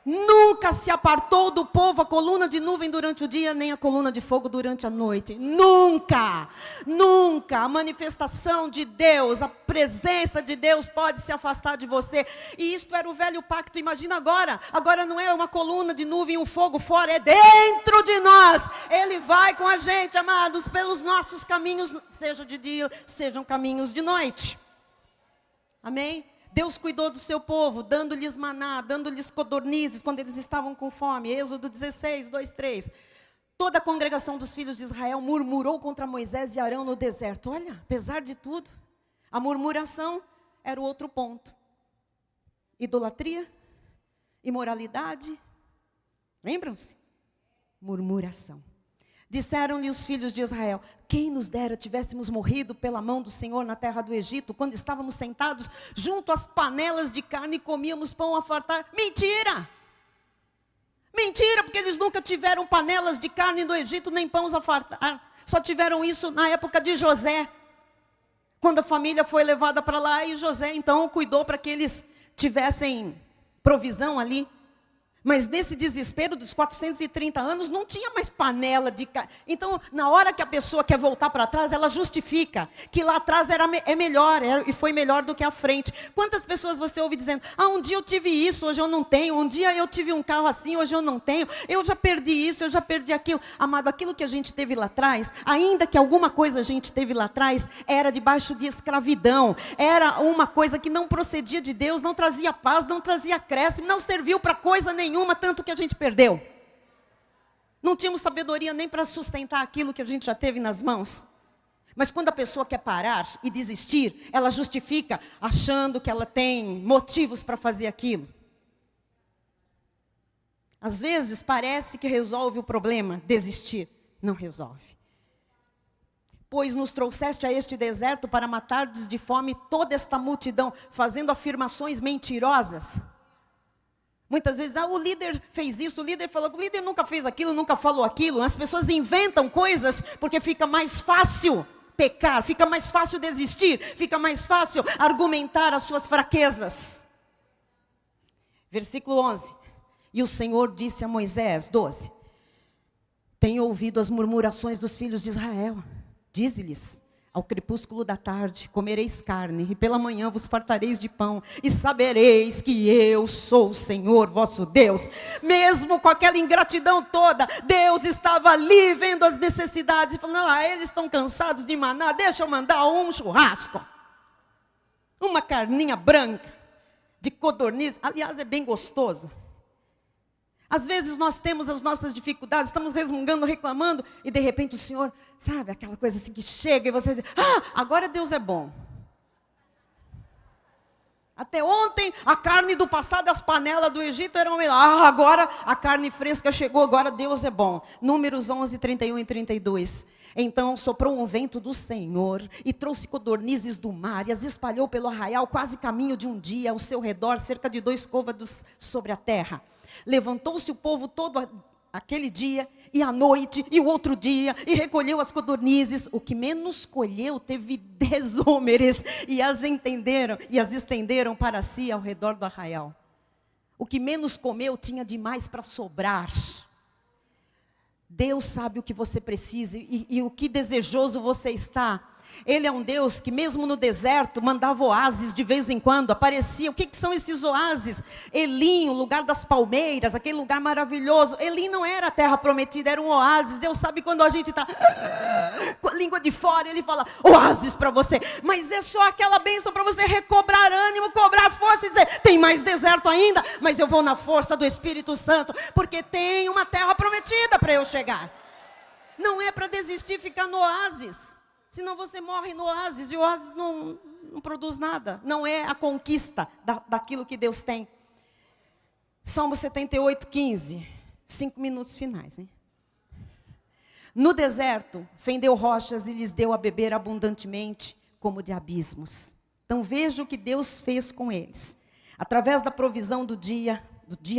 Nunca se apartou do povo a coluna de nuvem durante o dia, nem a coluna de fogo durante a noite. Nunca, nunca. A manifestação de Deus, a presença de Deus pode se afastar de você. E isto era o velho pacto. Imagina agora. Agora não é uma coluna de nuvem, um fogo fora, é dentro de nós. Ele vai com a gente, amados, pelos nossos caminhos, seja de dia, sejam caminhos de noite. Amém? Deus cuidou do seu povo, dando-lhes maná, dando-lhes codornizes, quando eles estavam com fome. Êxodo 16, 2, 3. Toda a congregação dos filhos de Israel murmurou contra Moisés e Arão no deserto. Olha, apesar de tudo, a murmuração era o outro ponto. Idolatria, imoralidade, lembram-se? Murmuração. Disseram-lhe os filhos de Israel: quem nos dera tivéssemos morrido pela mão do Senhor na terra do Egito, quando estávamos sentados junto às panelas de carne e comíamos pão a fartar. Mentira! Mentira, porque eles nunca tiveram panelas de carne no Egito, nem pães a fartar. Só tiveram isso na época de José, quando a família foi levada para lá, e José então cuidou para que eles tivessem provisão ali. Mas nesse desespero dos 430 anos, não tinha mais panela de carne. Então, na hora que a pessoa quer voltar para trás, ela justifica que lá atrás é melhor, e foi melhor do que à frente. Quantas pessoas você ouve dizendo: um dia eu tive isso, hoje eu não tenho. Um dia eu tive um carro assim, hoje eu não tenho. Eu já perdi isso, eu já perdi aquilo. Amado, aquilo que a gente teve lá atrás, ainda que alguma coisa a gente teve lá atrás, era debaixo de escravidão. Era uma coisa que não procedia de Deus, não trazia paz, não trazia acréscimo, não serviu para coisa nenhuma. Tanto que a gente perdeu. Não tínhamos sabedoria nem para sustentar aquilo que a gente já teve nas mãos. Mas quando a pessoa quer parar e desistir, ela justifica achando que ela tem motivos para fazer aquilo. Às vezes parece que resolve o problema, desistir. Não resolve. Pois nos trouxeste a este deserto para matardes de fome toda esta multidão, fazendo afirmações mentirosas. Muitas vezes, o líder fez isso, o líder falou, o líder nunca fez aquilo, nunca falou aquilo. As pessoas inventam coisas porque fica mais fácil pecar, fica mais fácil desistir, fica mais fácil argumentar as suas fraquezas. Versículo 11. E o Senhor disse a Moisés, 12. Tenho ouvido as murmurações dos filhos de Israel. Dize-lhes: ao crepúsculo da tarde comereis carne, e pela manhã vos fartareis de pão, e sabereis que eu sou o Senhor vosso Deus. Mesmo com aquela ingratidão toda, Deus estava ali vendo as necessidades, e falando: eles estão cansados de maná, deixa eu mandar um churrasco, uma carninha branca, de codorniz, aliás é bem gostoso. Às vezes nós temos as nossas dificuldades, estamos resmungando, reclamando, e de repente o Senhor, sabe, aquela coisa assim que chega e você diz: agora Deus é bom. Até ontem a carne do passado, as panelas do Egito eram melhor. Agora a carne fresca chegou, agora Deus é bom. Números 11, 31 e 32. Então soprou um vento do Senhor e trouxe codornizes do mar e as espalhou pelo arraial, quase caminho de um dia, ao seu redor, cerca de 2 côvados sobre a terra. Levantou-se o povo todo aquele dia e à noite e o outro dia e recolheu as codornizes. O que menos colheu teve 10 homens e as estenderam para si ao redor do arraial. O que menos comeu tinha demais para sobrar. Deus sabe o que você precisa e o que desejoso você está. Ele é um Deus que mesmo no deserto mandava oásis de vez em quando, aparecia. O que são esses oásis? Elim, o lugar das palmeiras, aquele lugar maravilhoso. Elim não era a terra prometida, era um oásis. Deus sabe quando a gente está com a língua de fora, Ele fala: oásis para você. Mas é só aquela bênção para você recobrar ânimo, cobrar força e dizer: tem mais deserto ainda, mas eu vou na força do Espírito Santo, porque tem uma terra prometida para eu chegar. Não é para desistir, ficar no oásis. Senão você morre no oásis, e o oásis não produz nada. Não é a conquista daquilo que Deus tem. Salmo 78, 15. 5 minutos finais, né? No deserto, fendeu rochas e lhes deu a beber abundantemente, como de abismos. Então veja o que Deus fez com eles. Através da provisão do dia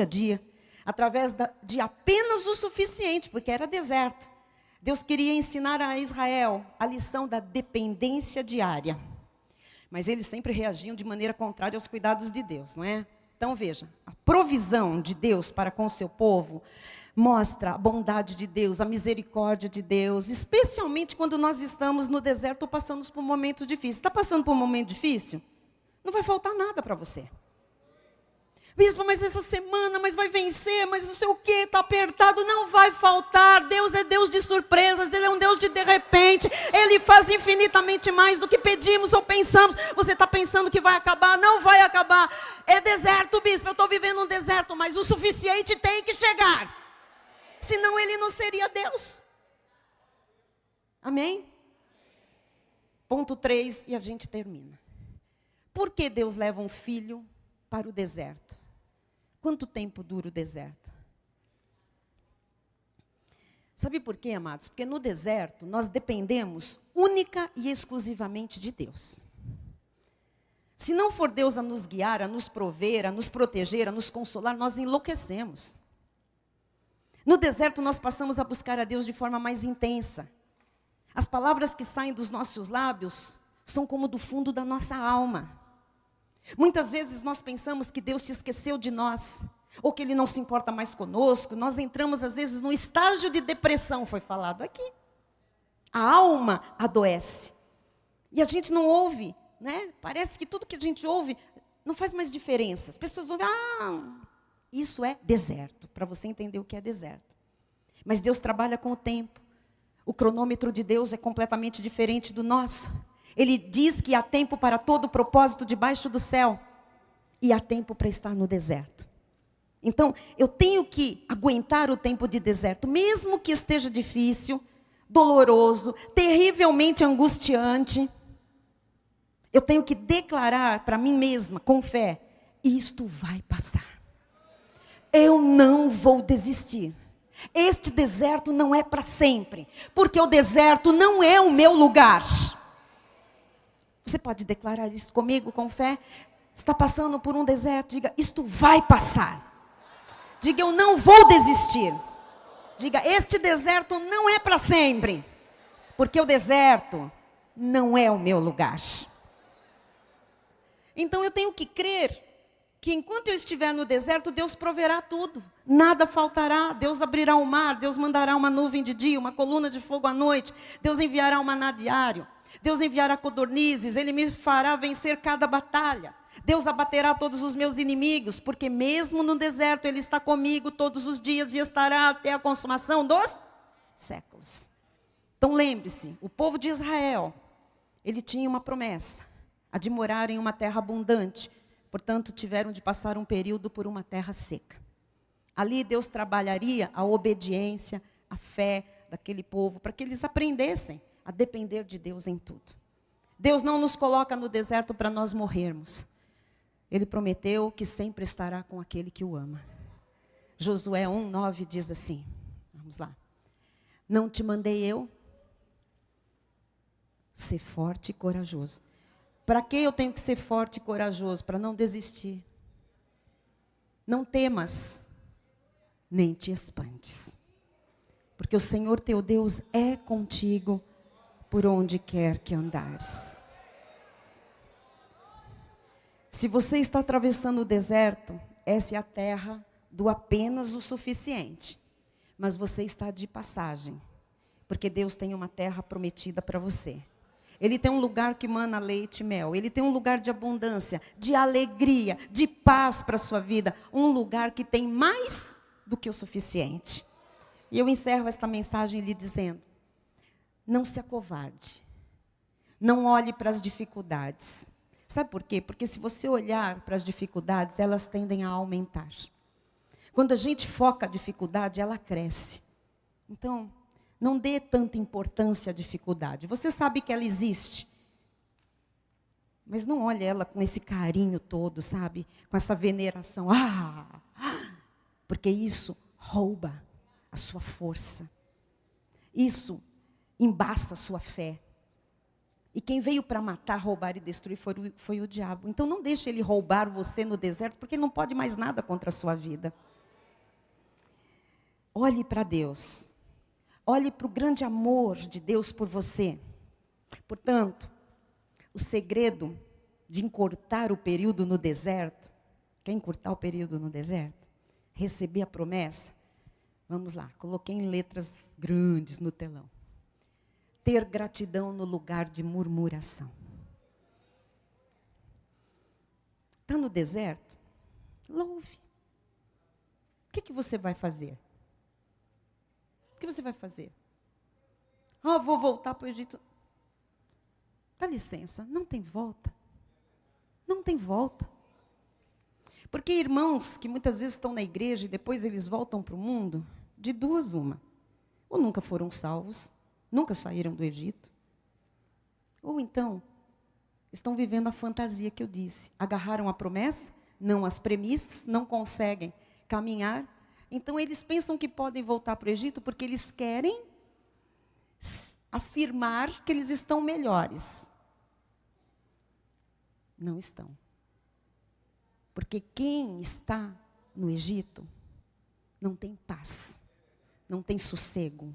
a dia, através de apenas o suficiente, porque era deserto. Deus queria ensinar a Israel a lição da dependência diária. Mas eles sempre reagiam de maneira contrária aos cuidados de Deus, não é? Então veja, a provisão de Deus para com o seu povo mostra a bondade de Deus, a misericórdia de Deus, especialmente quando nós estamos no deserto ou passamos por um momento difícil. Está passando por um momento difícil? Não vai faltar nada para você. Bispo, mas essa semana, mas vai vencer, mas não sei o que, está apertado. Não vai faltar. Deus é Deus de surpresas, Ele é um Deus de repente. Ele faz infinitamente mais do que pedimos ou pensamos. Você está pensando que vai acabar? Não vai acabar. É deserto, bispo, eu estou vivendo um deserto, mas o suficiente tem que chegar. Senão Ele não seria Deus. Amém? Ponto 3, e a gente termina. Por que Deus leva um filho para o deserto? Quanto tempo dura o deserto? Sabe por quê, amados? Porque no deserto nós dependemos única e exclusivamente de Deus. Se não for Deus a nos guiar, a nos prover, a nos proteger, a nos consolar, nós enlouquecemos. No deserto nós passamos a buscar a Deus de forma mais intensa. As palavras que saem dos nossos lábios são como do fundo da nossa alma. Muitas vezes nós pensamos que Deus se esqueceu de nós, ou que Ele não se importa mais conosco. Nós entramos às vezes num estágio de depressão, foi falado aqui. A alma adoece. E a gente não ouve, né? Parece que tudo que a gente ouve não faz mais diferença. As pessoas ouvem, isso é deserto, para você entender o que é deserto. Mas Deus trabalha com o tempo. O cronômetro de Deus é completamente diferente do nosso. Ele diz que há tempo para todo propósito debaixo do céu. E há tempo para estar no deserto. Então, eu tenho que aguentar o tempo de deserto, mesmo que esteja difícil, doloroso, terrivelmente angustiante. Eu tenho que declarar para mim mesma, com fé, isto vai passar. Eu não vou desistir. Este deserto não é para sempre, porque o deserto não é o meu lugar. Você pode declarar isso comigo, com fé? Está passando por um deserto, diga, isto vai passar. Diga, eu não vou desistir. Diga, este deserto não é para sempre, porque o deserto não é o meu lugar. Então eu tenho que crer que enquanto eu estiver no deserto, Deus proverá tudo. Nada faltará. Deus abrirá o mar, Deus mandará uma nuvem de dia, uma coluna de fogo à noite. Deus enviará um maná diário. Deus enviará codornizes, Ele me fará vencer cada batalha. Deus abaterá todos os meus inimigos, porque mesmo no deserto Ele está comigo todos os dias e estará até a consumação dos séculos. Então lembre-se, o povo de Israel, ele tinha uma promessa, a de morar em uma terra abundante. Portanto, tiveram de passar um período por uma terra seca. Ali Deus trabalharia a obediência, a fé daquele povo, para que eles aprendessem a depender de Deus em tudo. Deus não nos coloca no deserto para nós morrermos. Ele prometeu que sempre estará com aquele que o ama. Josué 1:9 diz assim, vamos lá. Não te mandei eu? Ser forte e corajoso. Para que eu tenho que ser forte e corajoso? Para não desistir. Não temas, nem te espantes. Porque o Senhor teu Deus é contigo por onde quer que andares. Se você está atravessando o deserto, essa é a terra do apenas o suficiente. Mas você está de passagem, porque Deus tem uma terra prometida para você. Ele tem um lugar que mana leite e mel. Ele tem um lugar de abundância, de alegria, de paz para a sua vida. Um lugar que tem mais do que o suficiente. E eu encerro esta mensagem lhe dizendo, não se acovarde. Não olhe para as dificuldades. Sabe por quê? Porque se você olhar para as dificuldades, elas tendem a aumentar. Quando a gente foca a dificuldade, ela cresce. Então, Não dê tanta importância à dificuldade. Você sabe que ela existe. Mas não olhe ela com esse carinho todo, sabe? Com essa veneração. Porque isso rouba a sua força. Isso embaça a sua fé. E quem veio para matar, roubar e destruir foi o diabo. Então não deixe ele roubar você no deserto, porque ele não pode mais nada contra a sua vida. Olhe para Deus. Olhe para o grande amor de Deus por você. Portanto, o segredo de encurtar o período no deserto, quer encurtar o período no deserto? Receber a promessa? Vamos lá, coloquei em letras grandes no telão. Ter gratidão no lugar de murmuração. Está no deserto? Louve. O que você vai fazer? O que você vai fazer? Vou voltar para o Egito. Dá licença, não tem volta. Não tem volta. Porque irmãos que muitas vezes estão na igreja e depois eles voltam para o mundo, de duas uma. Ou nunca foram salvos, nunca saíram do Egito. Ou então, estão vivendo a fantasia que eu disse. Agarraram a promessa, não as premissas, não conseguem caminhar. Então eles pensam que podem voltar para o Egito porque eles querem afirmar que eles estão melhores. Não estão. Porque quem está no Egito não tem paz, não tem sossego,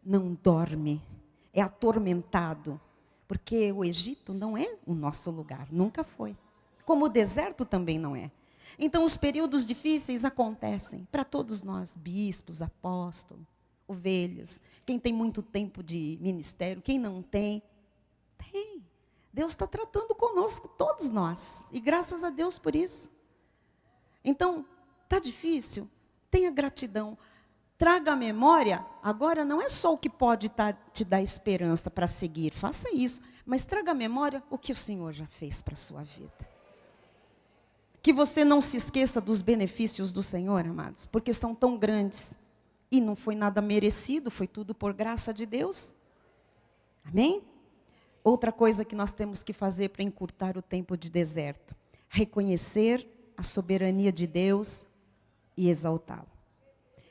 não dorme, é atormentado. Porque o Egito não é o nosso lugar, nunca foi. Como o deserto também não é. Então os períodos difíceis acontecem para todos nós, bispos, apóstolos, ovelhas, quem tem muito tempo de ministério, quem não tem, tem. Deus está tratando conosco, todos nós, e graças a Deus por isso. Então, está difícil? Tenha gratidão. Traga à memória, agora não é só o que pode te dar esperança para seguir, faça isso, mas traga à memória o que o Senhor já fez para a sua vida. Que você não se esqueça dos benefícios do Senhor, amados, porque são tão grandes. E não foi nada merecido, foi tudo por graça de Deus. Amém? Outra coisa que nós temos que fazer para encurtar o tempo de deserto. Reconhecer a soberania de Deus e exaltá-lo.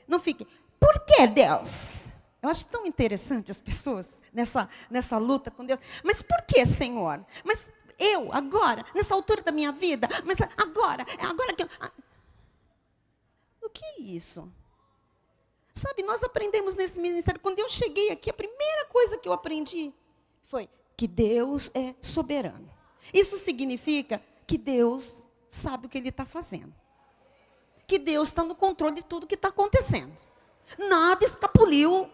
Não fique, por que Deus? Eu acho tão interessante as pessoas nessa luta com Deus. Mas por que, Senhor? Mas eu, agora, nessa altura da minha vida, mas agora que eu... O que é isso? Sabe, nós aprendemos nesse ministério, quando eu cheguei aqui, a primeira coisa que eu aprendi foi que Deus é soberano. Isso significa que Deus sabe o que Ele está fazendo. Que Deus está no controle de tudo que está acontecendo. Nada escapuliu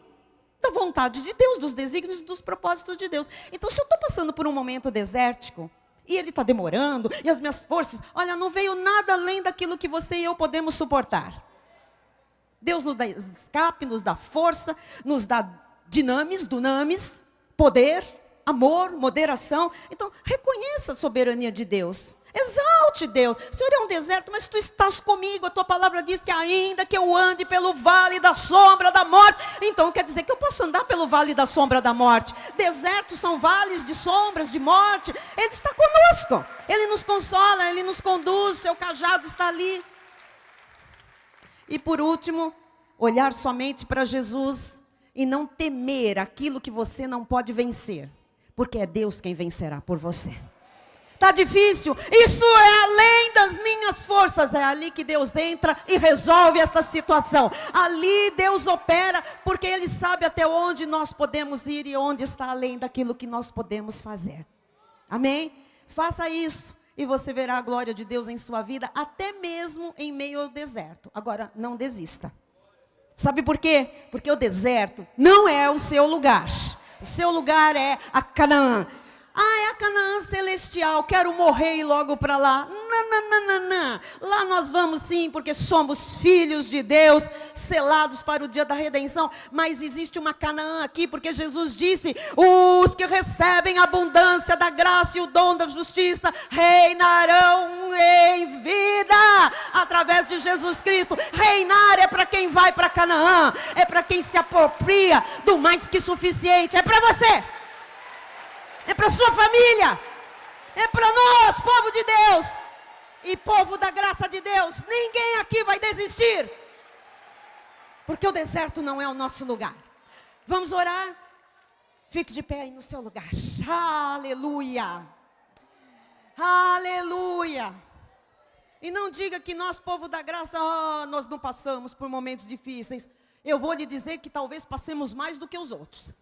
da vontade de Deus, dos desígnios e dos propósitos de Deus. Então, se eu estou passando por um momento desértico, e ele está demorando, e as minhas forças, olha, não veio nada além daquilo que você e eu podemos suportar. Deus nos dá escape, nos dá força, nos dá dunamis, poder, amor, moderação. Então, reconheça a soberania de Deus. Exalte Deus. Senhor, é um deserto, mas tu estás comigo. A tua palavra diz que ainda que eu ande pelo vale da sombra da morte. Então, quer dizer que eu posso andar pelo vale da sombra da morte. Desertos são vales de sombras, de morte. Ele está conosco. Ele nos consola, Ele nos conduz. Seu cajado está ali. E por último, olhar somente para Jesus e não temer aquilo que você não pode vencer. Porque é Deus quem vencerá por você. Está difícil? Isso é além das minhas forças. É ali que Deus entra e resolve esta situação. Ali Deus opera, porque Ele sabe até onde nós podemos ir e onde está além daquilo que nós podemos fazer. Amém? Faça isso e você verá a glória de Deus em sua vida, até mesmo em meio ao deserto. Agora, não desista. Sabe por quê? Porque o deserto não é o seu lugar. O seu lugar é a Canaã. É a Canaã celestial, quero morrer e ir logo para lá. Não. Lá nós vamos sim, porque somos filhos de Deus, selados para o dia da redenção. Mas existe uma Canaã aqui, porque Jesus disse, os que recebem a abundância da graça e o dom da justiça, reinarão em vida. através de Jesus Cristo. Reinar é para quem vai para Canaã, é para quem se apropria do mais que suficiente. É para você, é para sua família, é para nós, povo de Deus e povo da graça de Deus. Ninguém aqui vai desistir, porque o deserto não é o nosso lugar. Vamos orar? Fique de pé aí no seu lugar. Aleluia. Aleluia. E não diga que nós, povo da graça, nós não passamos por momentos difíceis. Eu vou lhe dizer que talvez passemos mais do que os outros.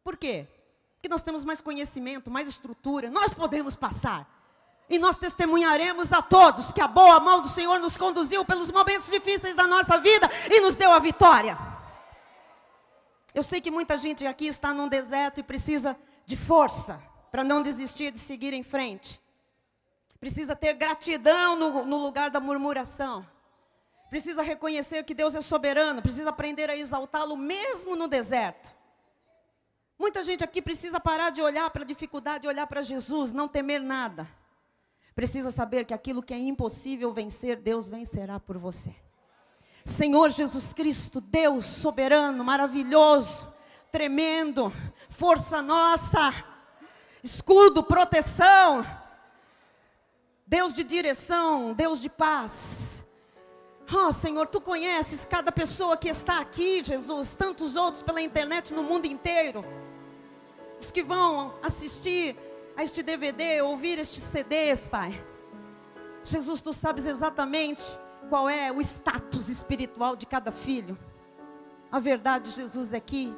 Por quê? Porque nós temos mais conhecimento, mais estrutura. Nós podemos passar. E nós testemunharemos a todos que a boa mão do Senhor nos conduziu pelos momentos difíceis da nossa vida e nos deu a vitória. Eu sei que muita gente aqui está num deserto e precisa de força para não desistir de seguir em frente. Precisa ter gratidão no lugar da murmuração. Precisa reconhecer que Deus é soberano. Precisa aprender a exaltá-lo mesmo no deserto. Muita gente aqui precisa parar de olhar para a dificuldade, olhar para Jesus, não temer nada. Precisa saber que aquilo que é impossível vencer, Deus vencerá por você. Senhor Jesus Cristo, Deus soberano, maravilhoso, tremendo, força nossa, escudo, proteção, Deus de direção, Deus de paz. Senhor, Tu conheces cada pessoa que está aqui, Jesus, tantos outros pela internet no mundo inteiro, os que vão assistir a este DVD, ouvir estes CDs, Pai. Jesus, Tu sabes exatamente qual é o status espiritual de cada filho. A verdade, Jesus, é que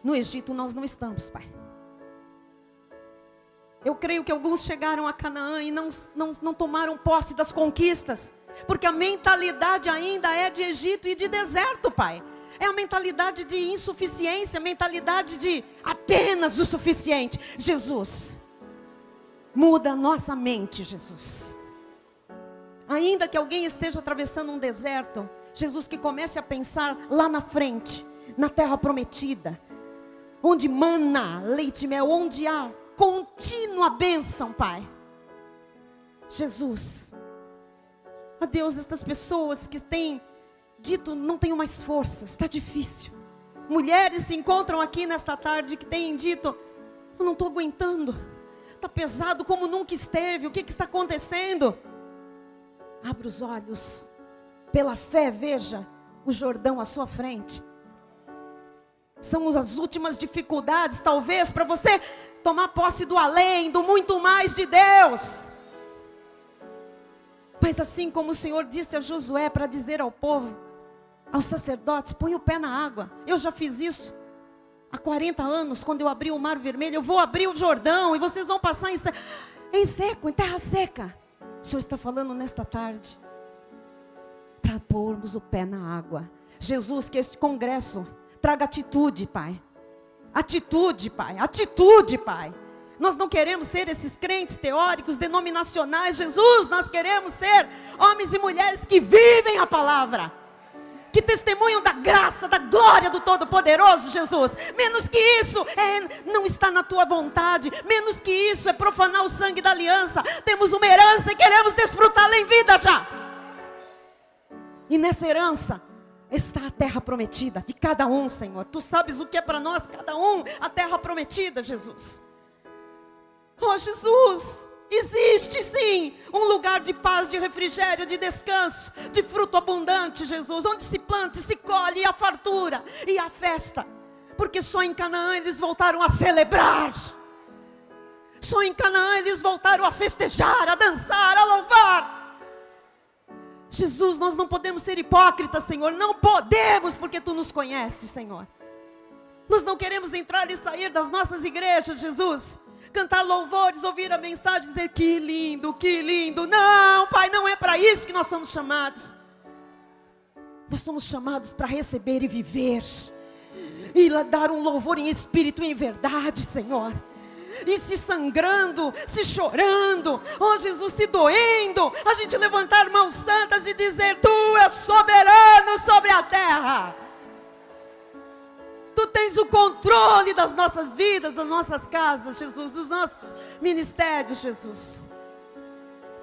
no Egito nós não estamos, Pai. Eu creio que alguns chegaram a Canaã e não tomaram posse das conquistas, porque a mentalidade ainda é de Egito e de deserto, Pai. É a mentalidade de insuficiência, a mentalidade de apenas o suficiente. Jesus, muda a nossa mente, Jesus. Ainda que alguém esteja atravessando um deserto, Jesus, que comece a pensar lá na frente, na terra prometida, onde mana leite e mel, onde há contínua bênção, Pai. Jesus, ó Deus, estas pessoas que têm dito, não tenho mais forças, está difícil. Mulheres se encontram aqui nesta tarde que têm dito, eu não estou aguentando, está pesado como nunca esteve, o que está acontecendo? Abra os olhos, pela fé, veja o Jordão à sua frente. São as últimas dificuldades, talvez, para você tomar posse do além, do muito mais de Deus. Mas assim como o Senhor disse a Josué para dizer ao povo, aos sacerdotes, põe o pé na água. Eu já fiz isso há 40 anos, quando eu abri o Mar Vermelho. Eu vou abrir o Jordão e vocês vão passar em seco, em terra seca. O Senhor está falando nesta tarde para pormos o pé na água. Jesus, que este congresso traga atitude, Pai. Atitude, Pai. Atitude, Pai. Nós não queremos ser esses crentes teóricos, denominacionais. Jesus, nós queremos ser homens e mulheres que vivem a palavra, que testemunham da graça, da glória do Todo-Poderoso, Jesus. Menos que isso não está na Tua vontade. Menos que isso é profanar o sangue da aliança. Temos uma herança e queremos desfrutá-la em vida já. E nessa herança está a terra prometida de cada um, Senhor. Tu sabes o que é para nós, cada um, a terra prometida, Jesus. Oh, Jesus, existe sim um lugar de paz, de refrigério, de descanso, de fruto abundante, Jesus, onde se planta e se colhe, e a fartura, e a festa, porque só em Canaã eles voltaram a celebrar, só em Canaã eles voltaram a festejar, a dançar, a louvar. Jesus, nós não podemos ser hipócritas, Senhor, não podemos, porque Tu nos conheces, Senhor. Nós não queremos entrar e sair das nossas igrejas, Jesus, cantar louvores, ouvir a mensagem, dizer que lindo, que lindo. Não, Pai, não é para isso que nós somos chamados. Nós somos chamados para receber e viver, e dar um louvor em espírito e em verdade, Senhor. E se sangrando, se chorando, oh Jesus, se doendo, a gente levantar mãos santas e dizer: Tu és soberano sobre a terra. Tu tens o controle das nossas vidas, das nossas casas, Jesus, dos nossos ministérios, Jesus.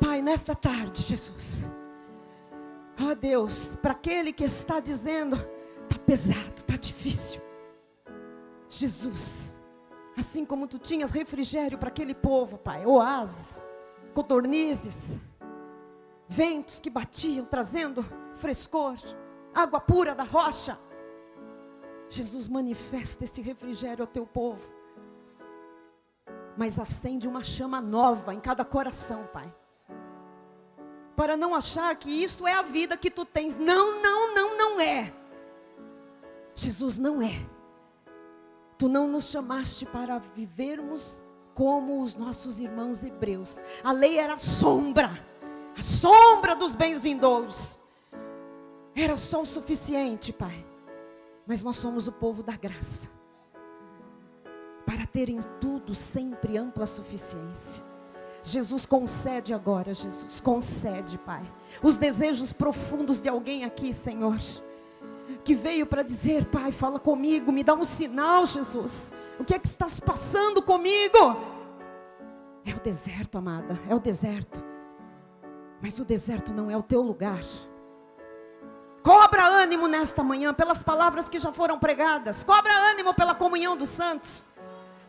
Pai, Pai, nesta tarde, Jesus, ó Deus, para aquele que está dizendo, está pesado, está difícil, Jesus, assim como tu tinhas refrigério para aquele povo, Pai, oásis, codornizes, ventos que batiam, trazendo frescor, água pura da rocha, Jesus, manifesta esse refrigério ao teu povo, mas acende uma chama nova em cada coração, Pai, para não achar que isto é a vida que tu tens. Não, não, não, não é. Jesus, não é. Tu não nos chamaste para vivermos como os nossos irmãos hebreus. A lei era a sombra dos bens vindouros. Era só o suficiente, Pai. Mas nós somos o povo da graça, para ter em tudo sempre ampla suficiência. Jesus, concede agora, Jesus, concede, Pai, os desejos profundos de alguém aqui, Senhor, que veio para dizer, Pai, fala comigo, me dá um sinal, Jesus, o que é que estás passando comigo? É o deserto, amada, é o deserto, mas o deserto não é o teu lugar. Cobra ânimo nesta manhã, pelas palavras que já foram pregadas, cobra ânimo pela comunhão dos santos,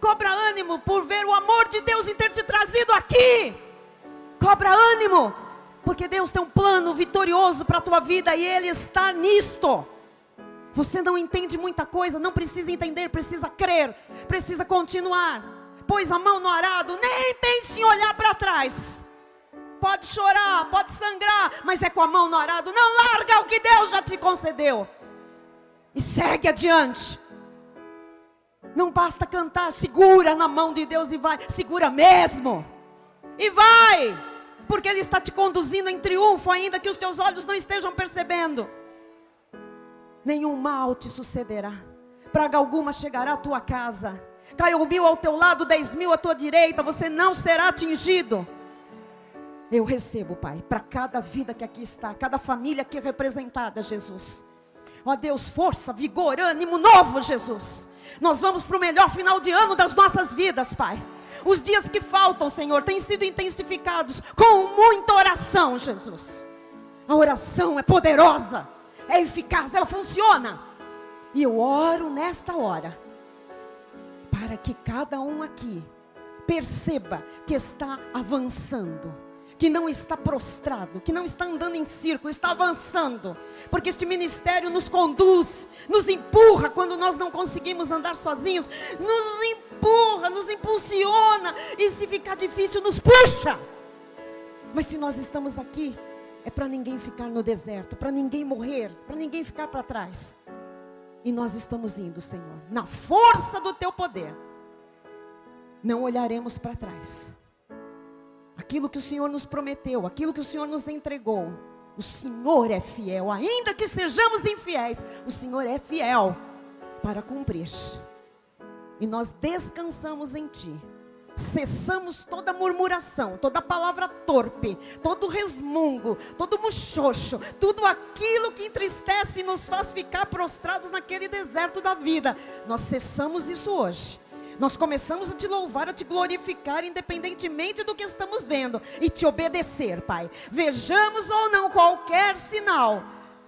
cobra ânimo por ver o amor de Deus em ter te trazido aqui. Cobra ânimo, porque Deus tem um plano vitorioso para a tua vida e Ele está nisto. Você não entende muita coisa, não precisa entender, precisa crer, precisa continuar. Pôs a mão no arado, nem pense em olhar para trás. Pode chorar, pode sangrar, mas é com a mão no arado. Não larga o que Deus já te concedeu e segue adiante. Não basta cantar, segura na mão de Deus e vai, segura mesmo, e vai, porque Ele está te conduzindo em triunfo, ainda que os teus olhos não estejam percebendo. Nenhum mal te sucederá, praga alguma chegará à tua casa, caiu 1000 ao teu lado, 10.000 à tua direita, você não será atingido. Eu recebo, Pai, para cada vida que aqui está, cada família aqui representada, Jesus. Ó Deus, força, vigor, ânimo novo, Jesus. Nós vamos para o melhor final de ano das nossas vidas, Pai. Os dias que faltam, Senhor, têm sido intensificados com muita oração, Jesus. A oração é poderosa, é eficaz, ela funciona. E eu oro nesta hora, para que cada um aqui perceba que está avançando, que não está prostrado, que não está andando em círculo, está avançando, porque este ministério nos conduz, nos empurra quando nós não conseguimos andar sozinhos, nos empurra, nos impulsiona, e se ficar difícil nos puxa. Mas se nós estamos aqui, é para ninguém ficar no deserto, para ninguém morrer, para ninguém ficar para trás, e nós estamos indo, Senhor, na força do teu poder, não olharemos para trás. Aquilo que o Senhor nos prometeu, aquilo que o Senhor nos entregou, o Senhor é fiel, ainda que sejamos infiéis, o Senhor é fiel para cumprir. E nós descansamos em Ti, cessamos toda murmuração, toda palavra torpe, todo resmungo, todo muxoxo, tudo aquilo que entristece e nos faz ficar prostrados naquele deserto da vida. Nós cessamos isso hoje. Nós começamos a te louvar, a te glorificar, independentemente do que estamos vendo, e te obedecer, Pai. Vejamos ou não qualquer sinal,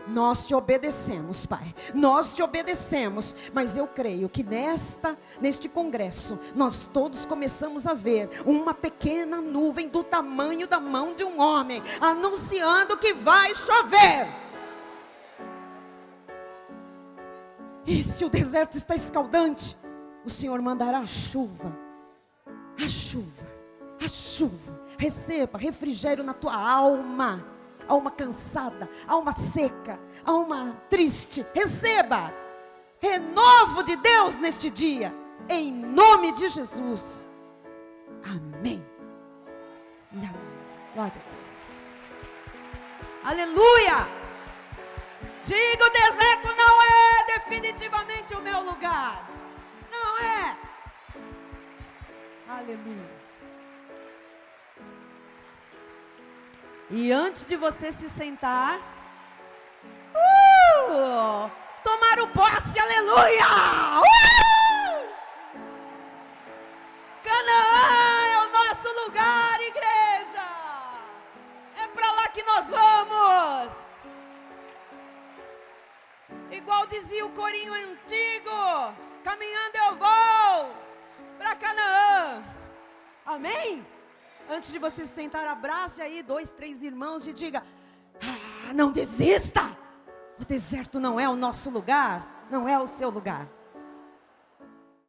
nós te obedecemos, Pai. Nós te obedecemos, mas eu creio que neste congresso, nós todos começamos a ver uma pequena nuvem do tamanho da mão de um homem, anunciando que vai chover. E se o deserto está escaldante, o Senhor mandará a chuva, a chuva, a chuva. Receba refrigério na tua alma, alma cansada, alma seca, alma triste. Receba renovo de Deus neste dia, em nome de Jesus. Amém. E amém. Glória a Deus. Aleluia. Diga: o deserto não é definitivamente o meu lugar. Não é. Aleluia. E antes de você se sentar, tomar o posse, aleluia. Canaã é o nosso lugar, igreja. nós vamos. Igual dizia o corinho antigo: caminhando eu vou para Canaã. Amém? Antes de você se sentar, abrace aí 2, 3 irmãos e diga: não desista. O deserto não é o nosso lugar, não é o seu lugar.